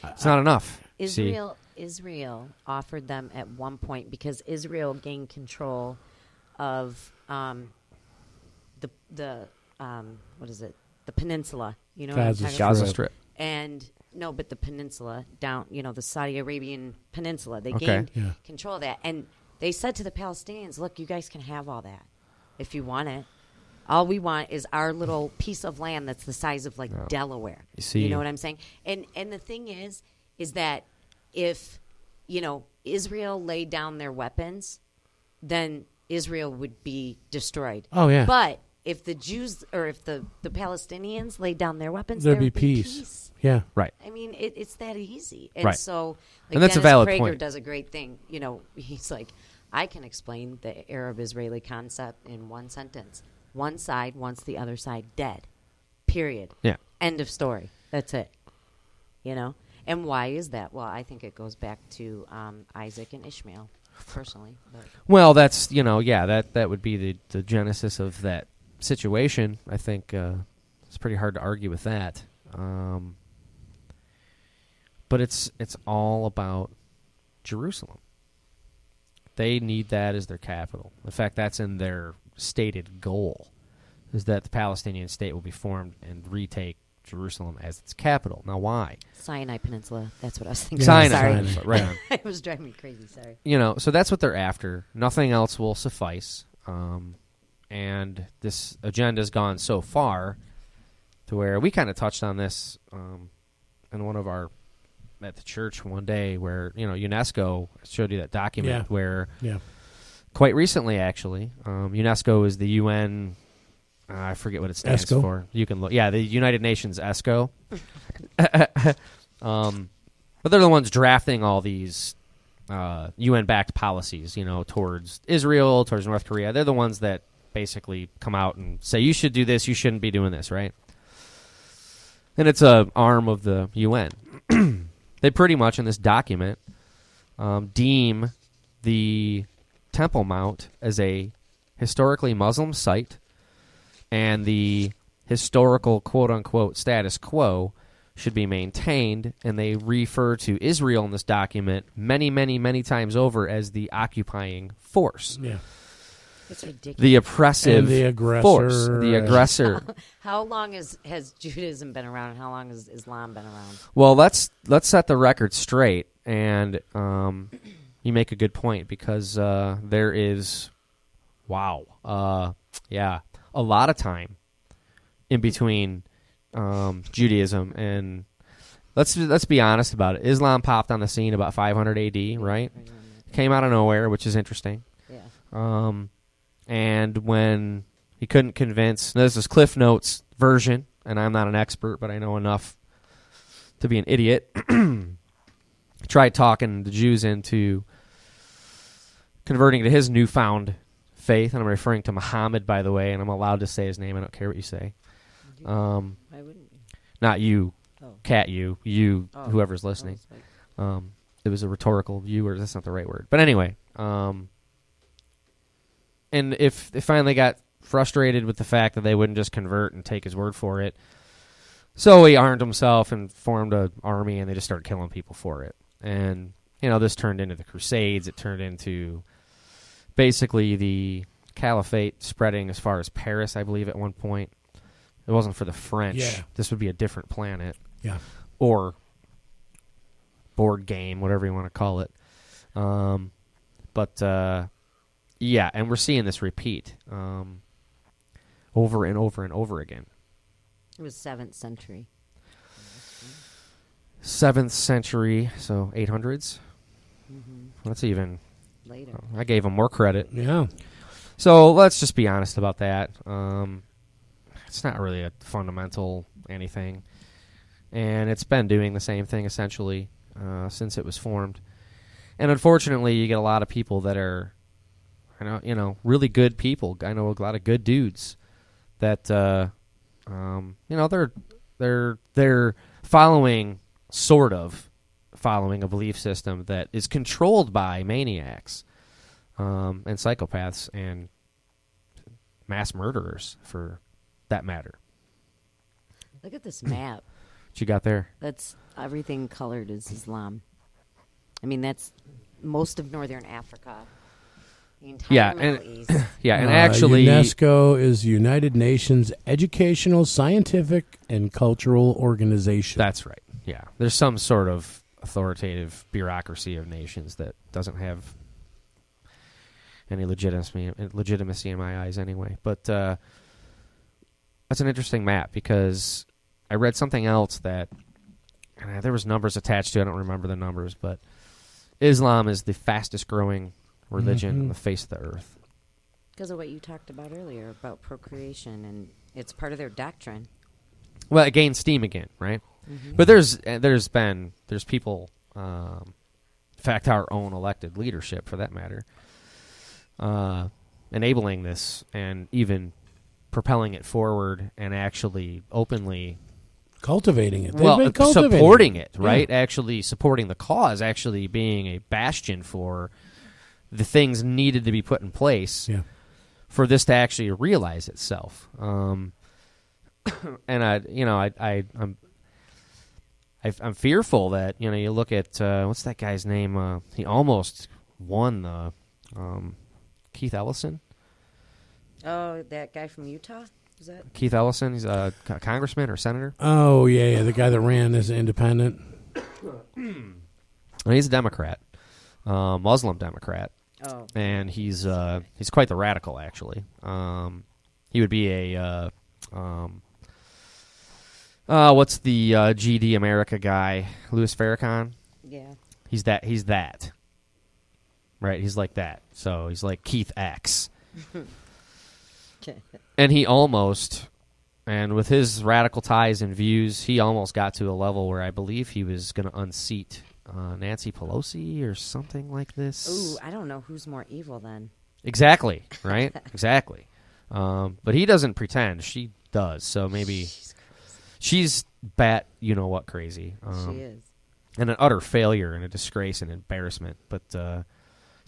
D: It's not enough.
C: Israel offered them at one point, because Israel gained control of the what is it? The peninsula. You know,
D: Gaza Strip.
C: And no, but the peninsula down, the Saudi Arabian peninsula. They gained control of that, and they said to the Palestinians, "Look, you guys can have all that if you want it. All we want is our little piece of land that's the size of Delaware." You know what I'm saying? And the thing is that if Israel laid down their weapons, then Israel would be destroyed.
B: Oh yeah.
C: But if the Jews or if the Palestinians laid down their weapons,
B: there'd be peace. Yeah.
D: Right.
C: I mean, it's that easy. And so,
D: and that's
C: Dennis
D: a valid
C: Prager
D: point.
C: does a great thing. He's like, I can explain the Arab-Israeli concept in one sentence. One side wants the other side dead. Period.
D: Yeah.
C: End of story. That's it. And why is that? Well, I think it goes back to Isaac and Ishmael, personally. But.
D: Well, that's, that would be the genesis of that situation. I think it's pretty hard to argue with that. But it's all about Jerusalem. They need that as their capital. In fact, that's in their stated goal, is that the Palestinian state will be formed and retake Jerusalem as its capital. Now, why?
C: Sinai Peninsula. That's what I was thinking.
D: Sinai Peninsula, right on.
C: It was driving me crazy, sorry.
D: So that's what they're after. Nothing else will suffice. And this agenda's gone so far to where we kind of touched on this in one of our at the church one day, where UNESCO showed you that document where quite recently actually UNESCO is the UN. I forget what it stands for. You can look. Yeah, the United Nations ESCO. But they're the ones drafting all these UN-backed policies, towards Israel, towards North Korea. They're the ones that basically come out and say, you should do this, you shouldn't be doing this, right? And it's an arm of the UN. They pretty much, in this document, deem the Temple Mount as a historically Muslim site, and the historical quote-unquote status quo should be maintained, and they refer to Israel in this document many, many, many times over as the occupying force.
B: Yeah.
C: It's ridiculous.
D: The oppressive
B: and the aggressor.
D: force. The aggressor.
C: How long has Judaism been around, and how long has Islam been around?
D: Well, let's set the record straight, and you make a good point, because there is, a lot of time in between Judaism and let's be honest about it. Islam popped on the scene about 500 AD, right? Came out of nowhere, which is interesting.
C: Yeah.
D: And when he couldn't convince, this is Cliff Notes version, and I'm not an expert, but I know enough to be an idiot. Tried talking the Jews into converting to his newfound faith, and I'm referring to Muhammad, by the way, and I'm allowed to say his name. I don't care what you say.
C: Why wouldn't you?
D: Not you, Cat, you, whoever's listening. It was a rhetorical you, or that's not the right word. But anyway, and if they finally got frustrated with the fact that they wouldn't just convert and take his word for it, so he armed himself and formed an army, and they just started killing people for it. And, this turned into the Crusades. It turned into basically the caliphate spreading as far as Paris, I believe, at one point. It wasn't for the French.
B: Yeah.
D: This would be a different planet.
B: Yeah.
D: Or board game, whatever you want to call it. Yeah, and we're seeing this repeat over and over and over again.
C: It was 7th century.
D: 7th century, so 800s.
C: Mm-hmm.
D: That's even
C: later.
D: I gave them more credit.
B: Yeah.
D: So let's just be honest about that. It's not really a fundamental anything, and it's been doing the same thing essentially since it was formed. And unfortunately, you get a lot of people that are, really good people. I know a lot of good dudes that, they're following a belief system that is controlled by maniacs and psychopaths and mass murderers, for that matter.
C: Look at this map.
D: What you got there?
C: That's everything colored is Islam. I mean, that's most of northern Africa. The entire Middle East.
D: Yeah, and actually,
B: UNESCO is United Nations Educational, Scientific, and Cultural Organization.
D: That's right. Yeah, there's some sort of authoritative bureaucracy of nations that doesn't have any legitimacy in my eyes, anyway. But that's an interesting map, because I read something else that there was numbers attached to. I don't remember the numbers, but Islam is the fastest growing religion on the face of the earth.
C: Because of what you talked about earlier about procreation, and it's part of their doctrine.
D: Well, it gained steam again, right? Mm-hmm. But there's people, in fact, our own elected leadership, for that matter, enabling this and even propelling it forward and actually openly
B: cultivating it.
D: Supporting it, right? Yeah. Actually supporting the cause, actually being a bastion for the things needed to be put in place for this to actually realize itself. And I'm fearful that you look at what's that guy's name? He almost won the Keith Ellison.
C: Oh, that guy from Utah. Is that
D: Keith Ellison? He's a congressman or senator.
B: Oh yeah, the guy that ran as an independent.
D: He's a Democrat, Muslim Democrat.
C: Oh.
D: And he's quite the radical, actually. He would be a what's the GD America guy, Louis Farrakhan?
C: Yeah.
D: He's that. Right, he's like that. So he's like Keith X. And he almost, and with his radical ties and views, he almost got to a level where I believe he was going to unseat Nancy Pelosi or something like this.
C: Ooh, I don't know who's more evil then.
D: Exactly, right? Exactly. But he doesn't pretend. She does. So maybe she's bat, what crazy.
C: She is.
D: And an utter failure and a disgrace and embarrassment. But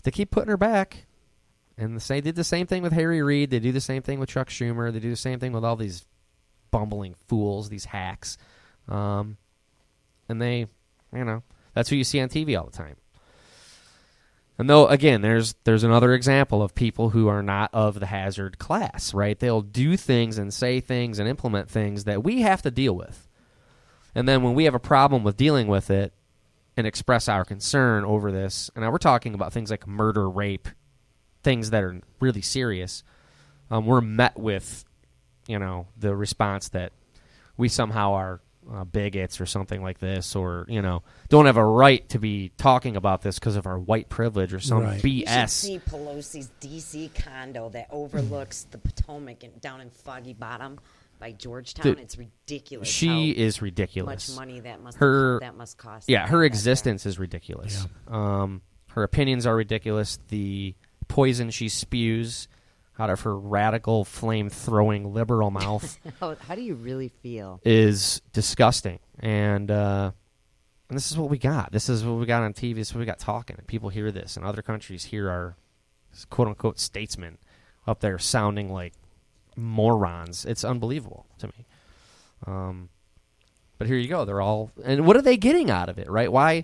D: they keep putting her back. And they did the same thing with Harry Reid. They do the same thing with Chuck Schumer. They do the same thing with all these bumbling fools, these hacks. And they, that's who you see on TV all the time. And though, again, there's another example of people who are not of the hazard class, right? They'll do things and say things and implement things that we have to deal with. And then when we have a problem with dealing with it and express our concern over this, and now we're talking about things like murder, rape, things that are really serious, we're met with, the response that we somehow are bigots or something like this, or, don't have a right to be talking about this because of our white privilege or some BS.
C: You should see Pelosi's D.C. condo that overlooks the Potomac down in Foggy Bottom by Georgetown. It's ridiculous.
D: She is ridiculous.
C: Much money that must cost.
D: Yeah, her existence is ridiculous.
B: Yeah.
D: Her opinions are ridiculous. The poison she spews out of her radical, flame-throwing liberal mouth
C: How do you really feel?
D: is disgusting. And this is what we got. This is what we got on TV. This is what we got talking. And people hear this, and other countries hear our quote-unquote statesmen up there sounding like morons. It's unbelievable to me. But here you go. They're all... And what are they getting out of it, right? Why...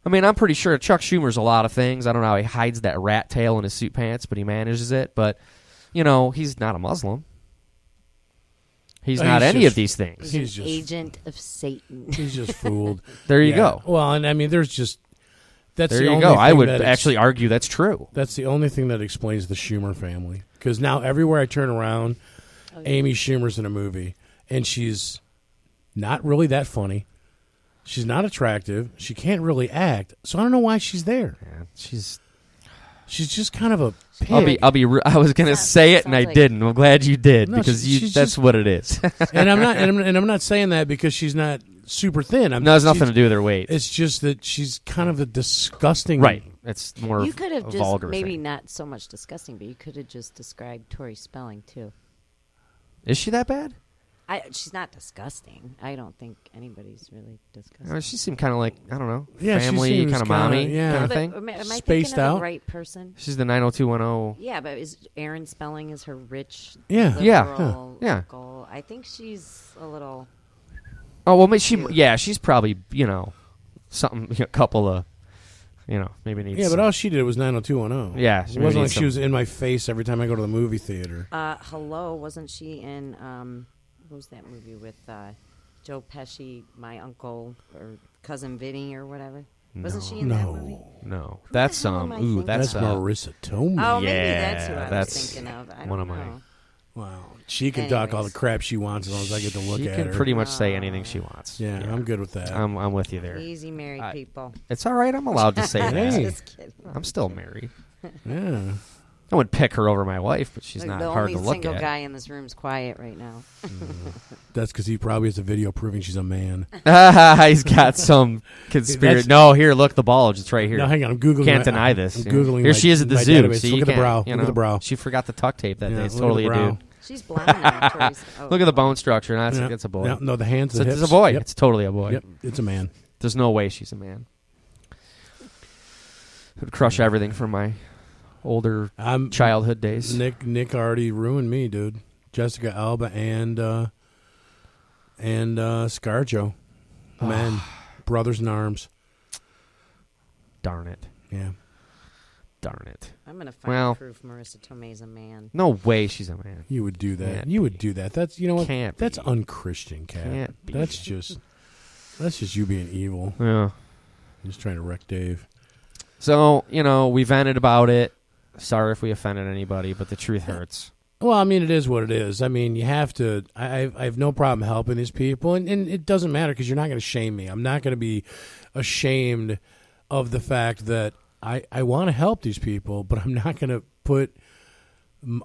D: I mean, I'm pretty sure Chuck Schumer's a lot of things. I don't know how he hides that rat tail in his suit pants, but he manages it. But, he's not a Muslim. He's not any of these things.
C: He's an agent of Satan.
B: He's just fooled.
D: There you go.
B: Well, and I mean, there's just...
D: There you go. I would actually argue that's true.
B: That's the only thing that explains the Schumer family. Because now everywhere I turn around, Amy Schumer's in a movie, and she's not really that funny. She's not attractive. She can't really act. So I don't know why she's there.
D: Yeah, she's
B: just kind of a pig.
D: I was going to say it and I didn't. I'm glad you did because that's
B: just
D: what it is.
B: and I'm not saying that because she's not super thin.
D: No, it has nothing to do with her weight.
B: It's just that she's kind of a disgusting.
D: Right. It's more
C: You could have
D: a
C: just
D: vulgar
C: maybe
D: thing.
C: not so much disgusting, but you could have just described Tori Spelling too.
D: Is she that bad?
C: She's not disgusting. I don't think anybody's really disgusting.
D: I mean, she seemed kind of like, I don't know,
B: Yeah, she
D: family,
B: seems
D: kind of mommy kind of
C: But
D: thing.
C: am I
B: Spaced
C: thinking
B: out.
C: of the right person?
D: She's the 90210.
C: Yeah, but is Aaron Spelling is her rich,
B: Yeah.
C: liberal
D: Yeah.
C: uncle? I think she's a little.
D: Oh, well, she's probably, something, a couple of, maybe needs
B: Yeah, but
D: some-
B: all she did was 90210.
D: Yeah,
B: It wasn't like she was in my face every time I go to the movie theater.
C: Hello, wasn't she in? What was that movie with Joe Pesci, My Uncle or Cousin Vinny or whatever? Wasn't she in that movie?
D: No.
C: Who
D: That's
C: the hell am I
D: ooh,
C: thinking
D: that's
B: That's Marissa Tomei.
C: Oh, maybe
D: Yeah,
C: that's who I
D: that's
C: was thinking of. I don't
D: one of
C: know.
D: my-
B: Wow. She can talk all the
C: Anyways.
B: crap she wants as long as I get to look
D: she
B: at
D: can
B: her.
D: pretty much say anything she wants.
B: Yeah, I'm good with that.
D: I'm with you there.
C: Easy married people.
D: It's all right. I'm allowed to say that.
B: Hey.
C: Just kidding.
D: I'm still married.
B: Yeah.
D: I would pick her over my wife, but she's
C: Look,
D: not
C: the
D: hard
C: only
D: to look
C: single
D: at.
C: guy in this room's quiet right now.
B: That's because he probably has a video proving she's a man.
D: He's got some conspiracy.
B: That's-
D: No, here, look, the bulge. It's right here.
B: No, hang on. I'm Googling.
D: Can't deny this.
B: I'm
D: you know.
B: Googling.
D: Here
B: my-
D: she is at the
B: my
D: zoo.
B: database.
D: See,
B: Look
D: you
B: at the
D: can't-
B: brow.
D: you
B: Look
D: know,
B: at the brow.
D: She forgot the tuck tape that
B: Yeah,
D: day. It's
B: look
D: totally
B: at the
D: a
B: brow.
D: dude.
C: She's blonde now. Tori's- oh,
D: Look at the bone structure. That's
B: Yeah.
D: it's a boy.
B: Yeah, no, the hands, the
D: It's
B: hips.
D: a boy.
B: Yep.
D: It's totally a boy.
B: Yep, it's a man.
D: There's no way she's a man. Would crush everything from my older childhood days.
B: Nick already ruined me, dude. Jessica Alba and ScarJo, men, brothers in arms.
D: Darn it.
B: Yeah.
D: Darn it.
C: I'm going to find proof Marissa Tomei's a man.
D: No way she's a man.
B: You would do that.
D: Can't
B: You would do that. That's what?
D: Can't
B: That's
D: be.
B: unchristian, Cat.
D: Can't be.
B: That's just you being evil.
D: Yeah.
B: Just trying to wreck Dave.
D: So, we vented about it. Sorry if we offended anybody, but the truth hurts.
B: Well, I mean, it is what it is. I mean, you have to. I have no problem helping these people, and it doesn't matter because you're not going to shame me. I'm not going to be ashamed of the fact that I want to help these people, but I'm not going to put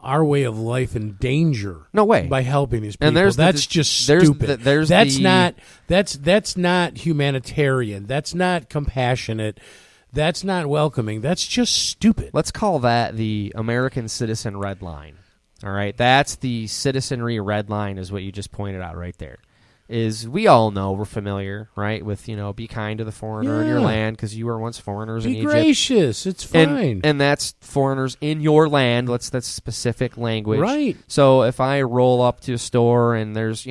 B: our way of life in danger.
D: No way.
B: By helping these people.
D: And
B: that's just stupid. That's not humanitarian. That's not compassionate. That's not welcoming. That's just stupid.
D: Let's call that the American citizen red line. All right? That's the citizenry red line is what you just pointed out right there. Is we all know, we're familiar, right, with, be kind to the foreigner in your land because you were once foreigners in Egypt.
B: Be gracious. It's fine.
D: And that's foreigners in your land. That's specific language.
B: Right.
D: So if I roll up to a store and there's,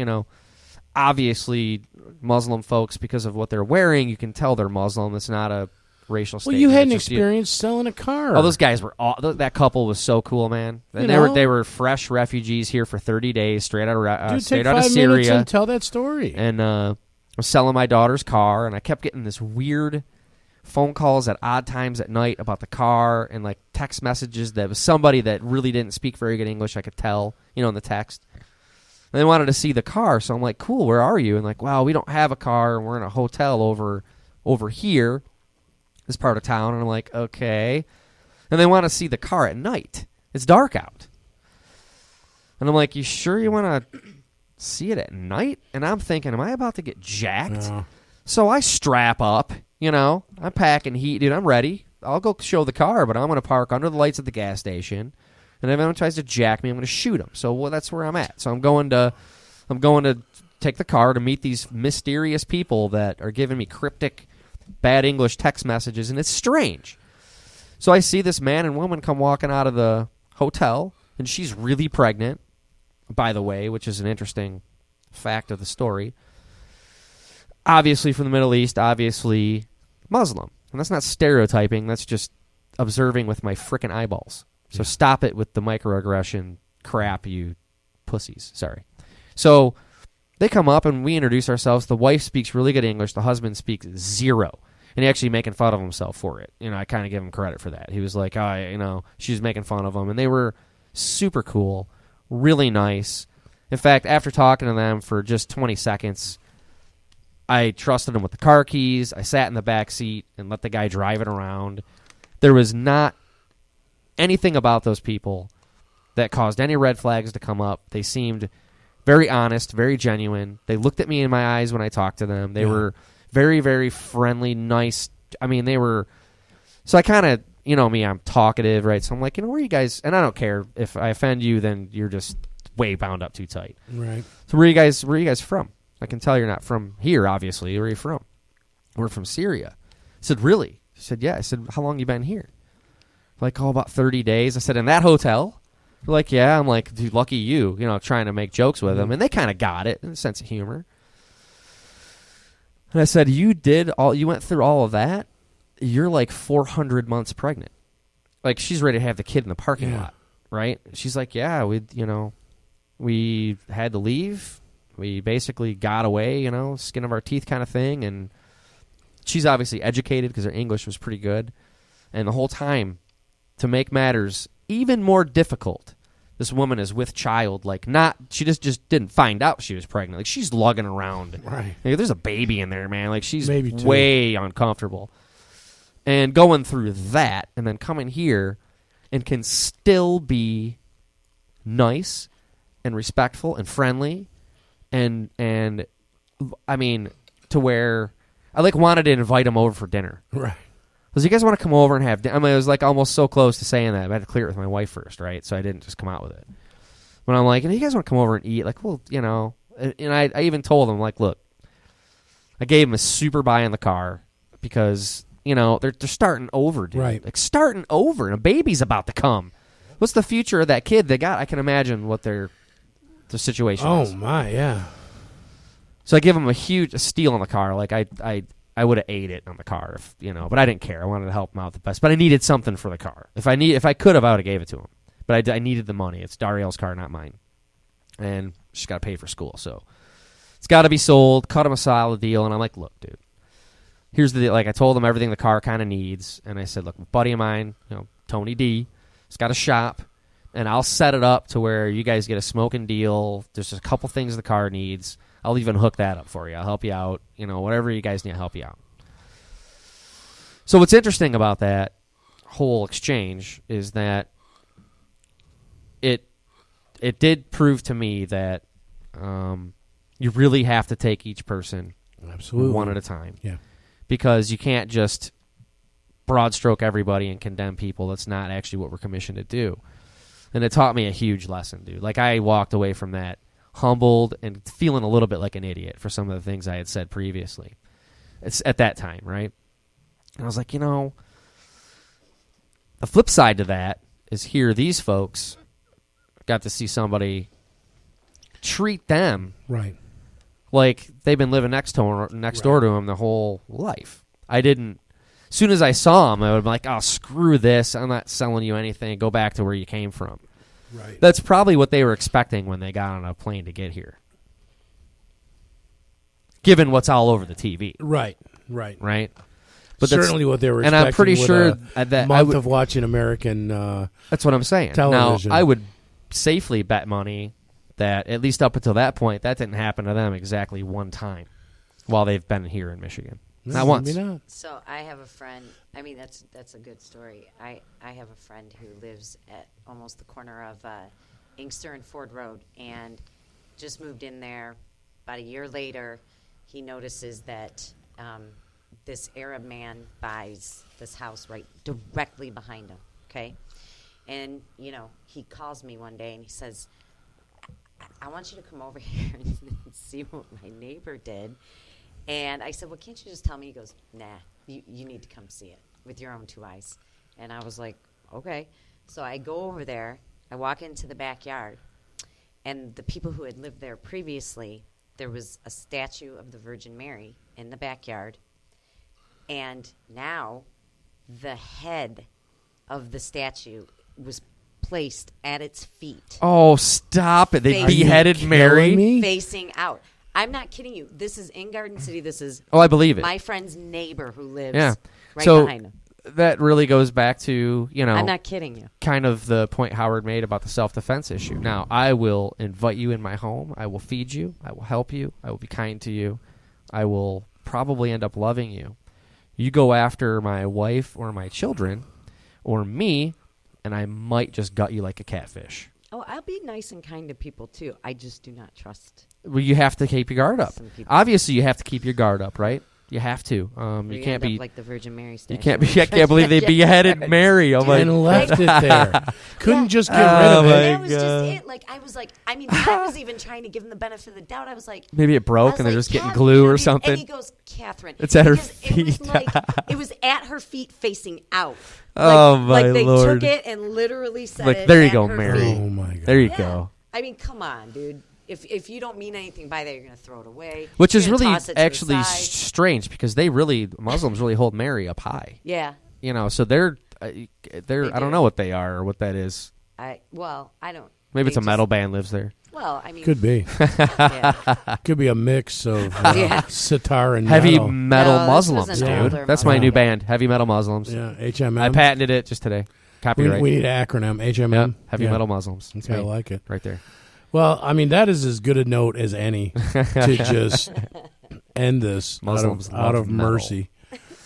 D: obviously Muslim folks, because of what they're wearing, you can tell they're Muslim. It's not a racial statement.
B: Well, you had an
D: It's just
B: experience selling a car.
D: Oh, those guys were that couple was so cool, man. And they were fresh refugees here for 30 days, straight out of
B: take
D: out of
B: 5 minutes
D: Syria.
B: and tell that story.
D: And I was selling my daughter's car, and I kept getting this weird phone calls at odd times at night about the car, and like text messages that was somebody that really didn't speak very good English. I could tell, in the text. And they wanted to see the car, so I'm like, "Cool, where are you?" And like, "Wow, we don't have a car, and we're in a hotel over here." This part of town, and I'm like, okay. And they want to see the car at night. It's dark out. And I'm like, you sure you want to see it at night? And I'm thinking, am I about to get jacked?
B: No.
D: So I strap up, I'm packing heat. Dude, I'm ready. I'll go show the car, but I'm going to park under the lights at the gas station. And if anyone tries to jack me, I'm going to shoot him. So that's where I'm at. So I'm going to take the car to meet these mysterious people that are giving me cryptic, bad English text messages, and it's strange. So I see this man and woman come walking out of the hotel, and she's really pregnant, by the way, which is an interesting fact of the story. Obviously from the Middle East, obviously Muslim. And that's not stereotyping, that's just observing with my frickin' eyeballs. So stop it with the microaggression crap, you pussies. Sorry. So they come up and we introduce ourselves. The wife speaks really good English. The husband speaks zero. And he actually making fun of himself for it. I kind of give him credit for that. He was like, she was making fun of him. And they were super cool, really nice. In fact, after talking to them for just 20 seconds, I trusted them with the car keys. I sat in the back seat and let the guy drive it around. There was not anything about those people that caused any red flags to come up. They seemed very honest, very genuine. They looked at me in my eyes when I talked to them. They were very, very friendly, nice. I mean, they were... So I kind of, me, I'm talkative, right? So I'm like, where are you guys... And I don't care. If I offend you, then you're just way bound up too tight.
B: Right.
D: So where are you guys from? I can tell you're not from here, obviously. Where are you from? We're from Syria. I said, really? He said, yeah. I said, how long you been here? Like, about 30 days. I said, in that hotel? They're like, yeah. I'm like, dude, lucky you, trying to make jokes with them. And they kind of got it in a sense of humor. And I said, you went through all of that? You're like 400 months pregnant. Like, she's ready to have the kid in the parking lot, right? She's like, yeah, we had to leave. We basically got away, skin of our teeth kind of thing. And she's obviously educated because her English was pretty good. And the whole time, to make matters even more difficult, this woman is with child. She just didn't find out she was pregnant. Like, she's lugging around.
B: Right.
D: Like, there's a baby in there, man. Like, she's
B: Maybe
D: way uncomfortable. And going through that and then coming here and can still be nice and respectful and friendly. And I mean, to where I wanted to invite him over for dinner.
B: Right.
D: Because you guys want to come over and have dinner. I mean, it was almost so close to saying that. I had to clear it with my wife first, right? So I didn't just come out with it. But I'm like, you guys want to come over and eat? And I even told him, look, I gave him a super buy in the car because, they're starting over, dude.
B: Right.
D: Like, starting over, and a baby's about to come. What's the future of that kid they got? I can imagine what the situation is.
B: Oh, my, yeah.
D: So I give him a huge steal on the car. Like, I would have ate it on the car, but I didn't care. I wanted to help him out the best. But I needed something for the car. If I could have, I would have gave it to him. But I needed the money. It's Dariel's car, not mine. And she's got to pay for school. So it's got to be sold. Cut him a solid deal. And I'm like, look, dude, here's the deal. Like, I told him everything the car kind of needs. And I said, look, a buddy of mine, Tony D, he's got a shop. And I'll set it up to where you guys get a smoking deal. There's just a couple things the car needs. I'll even hook that up for you. I'll help you out. Whatever you guys need, I'll help you out. So what's interesting about that whole exchange is that it did prove to me that you really have to take each person
B: absolutely
D: one at a time.
B: Yeah.
D: Because you can't just broad stroke everybody and condemn people. That's not actually what we're commissioned to do. And it taught me a huge lesson, dude. Like, I walked away from that humbled and feeling a little bit like an idiot for some of the things I had said previously. It's at that time, right? And I was like, the flip side to that is here these folks got to see somebody treat them
B: right
D: like they've been living next door to them their whole life. I didn't. As soon as I saw them, I would be like, oh, screw this. I'm not selling you anything. Go back to where you came from.
B: Right.
D: That's probably what they were expecting when they got on a plane to get here. given what's all over the TV.
B: Right.
D: But
B: certainly what they were
D: and
B: expecting.
D: I'm pretty sure
B: that month of watching American
D: that's what I'm saying.
B: television.
D: Now, I would safely bet money that at least up until that point, that didn't happen to them exactly one time while they've been here in Michigan. Not once.
B: Maybe not.
C: So I have a friend. I mean, that's a good story. I have a friend who lives at almost the corner of Inkster and Ford Road, and just moved in there. About a year later, he notices that this Arab man buys this house right directly behind him. Okay, And, you know, he calls me one day and he says, I want you to come over here and see what my neighbor did. And I said, well, can't you just tell me? He goes, nah, you need to come see it with your own 2 eyes. And I was like, okay. So I go over there. I walk into the backyard. And the people who had lived there previously, there was a statue of the Virgin Mary in the backyard. And now the head of the statue was placed at its feet.
D: Oh, stop it. They beheaded Mary?
C: Facing out. I'm not kidding you. This is in Garden City. This is
D: I believe it.
C: My friend's neighbor who lives right behind him.
D: That really goes back to, you know,
C: I'm not kidding you.
D: Kind of the point Howard made about the self-defense issue. Now, I will invite you in my home. I will feed you. I will help you. I will be kind to you. I will probably end up loving you. You go after my wife or my children or me, and I might just gut you like a catfish.
C: Oh, I'll be nice and kind to people, too. I just do not trust.
D: Well, you have to keep your guard up. Obviously, you have to keep your guard up, right? You have to. You can't be
C: like the Virgin Mary statue.
D: You can't be. I can't believe they beheaded Mary. Oh my!
B: And left it there. Couldn't just get rid of it.
C: That was just it. Like I was like, I mean, I was even trying to give him the benefit of the doubt. I was like,
D: maybe it broke and they're just getting glue or something.
C: And he goes, Catherine,
D: it's at her feet.
C: It was like it was at her feet, facing out.
D: Oh my Lord!
C: Like they took it and literally said,
D: like, there you go, Mary.
B: Oh my God!
D: There you go.
C: I mean, come on, dude. If you don't mean anything by that, you're going to throw it away.
D: Which is really actually strange because Muslims really hold Mary up high.
C: Yeah.
D: You know, so they're I don't know what they are or what that is.
C: I don't.
D: Maybe it's a metal band lives there.
C: Well, I mean.
B: Could be. Could be a mix of sitar and
D: heavy
B: metal
D: Muslims, dude. That's my new band, Heavy Metal Muslims.
B: Yeah, HMM.
D: I patented it just today. Copyright.
B: We need an acronym, HMM.
D: Yep. Heavy Metal Muslims.
B: Okay, I like it.
D: Right there.
B: Well, I mean, that is as good a note as any to just end this
D: Muslims
B: out of mercy.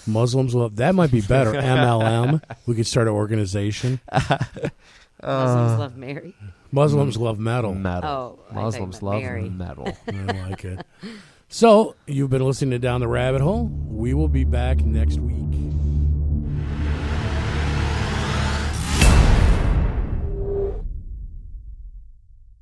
B: Muslims love, that might be better. MLM. We could start an organization.
C: Muslims love Mary.
B: Muslims love metal.
C: Oh,
D: Muslims love
C: Mary.
D: metal.
B: I like it. So, you've been listening to Down the Rabbit Hole. We will be back next week.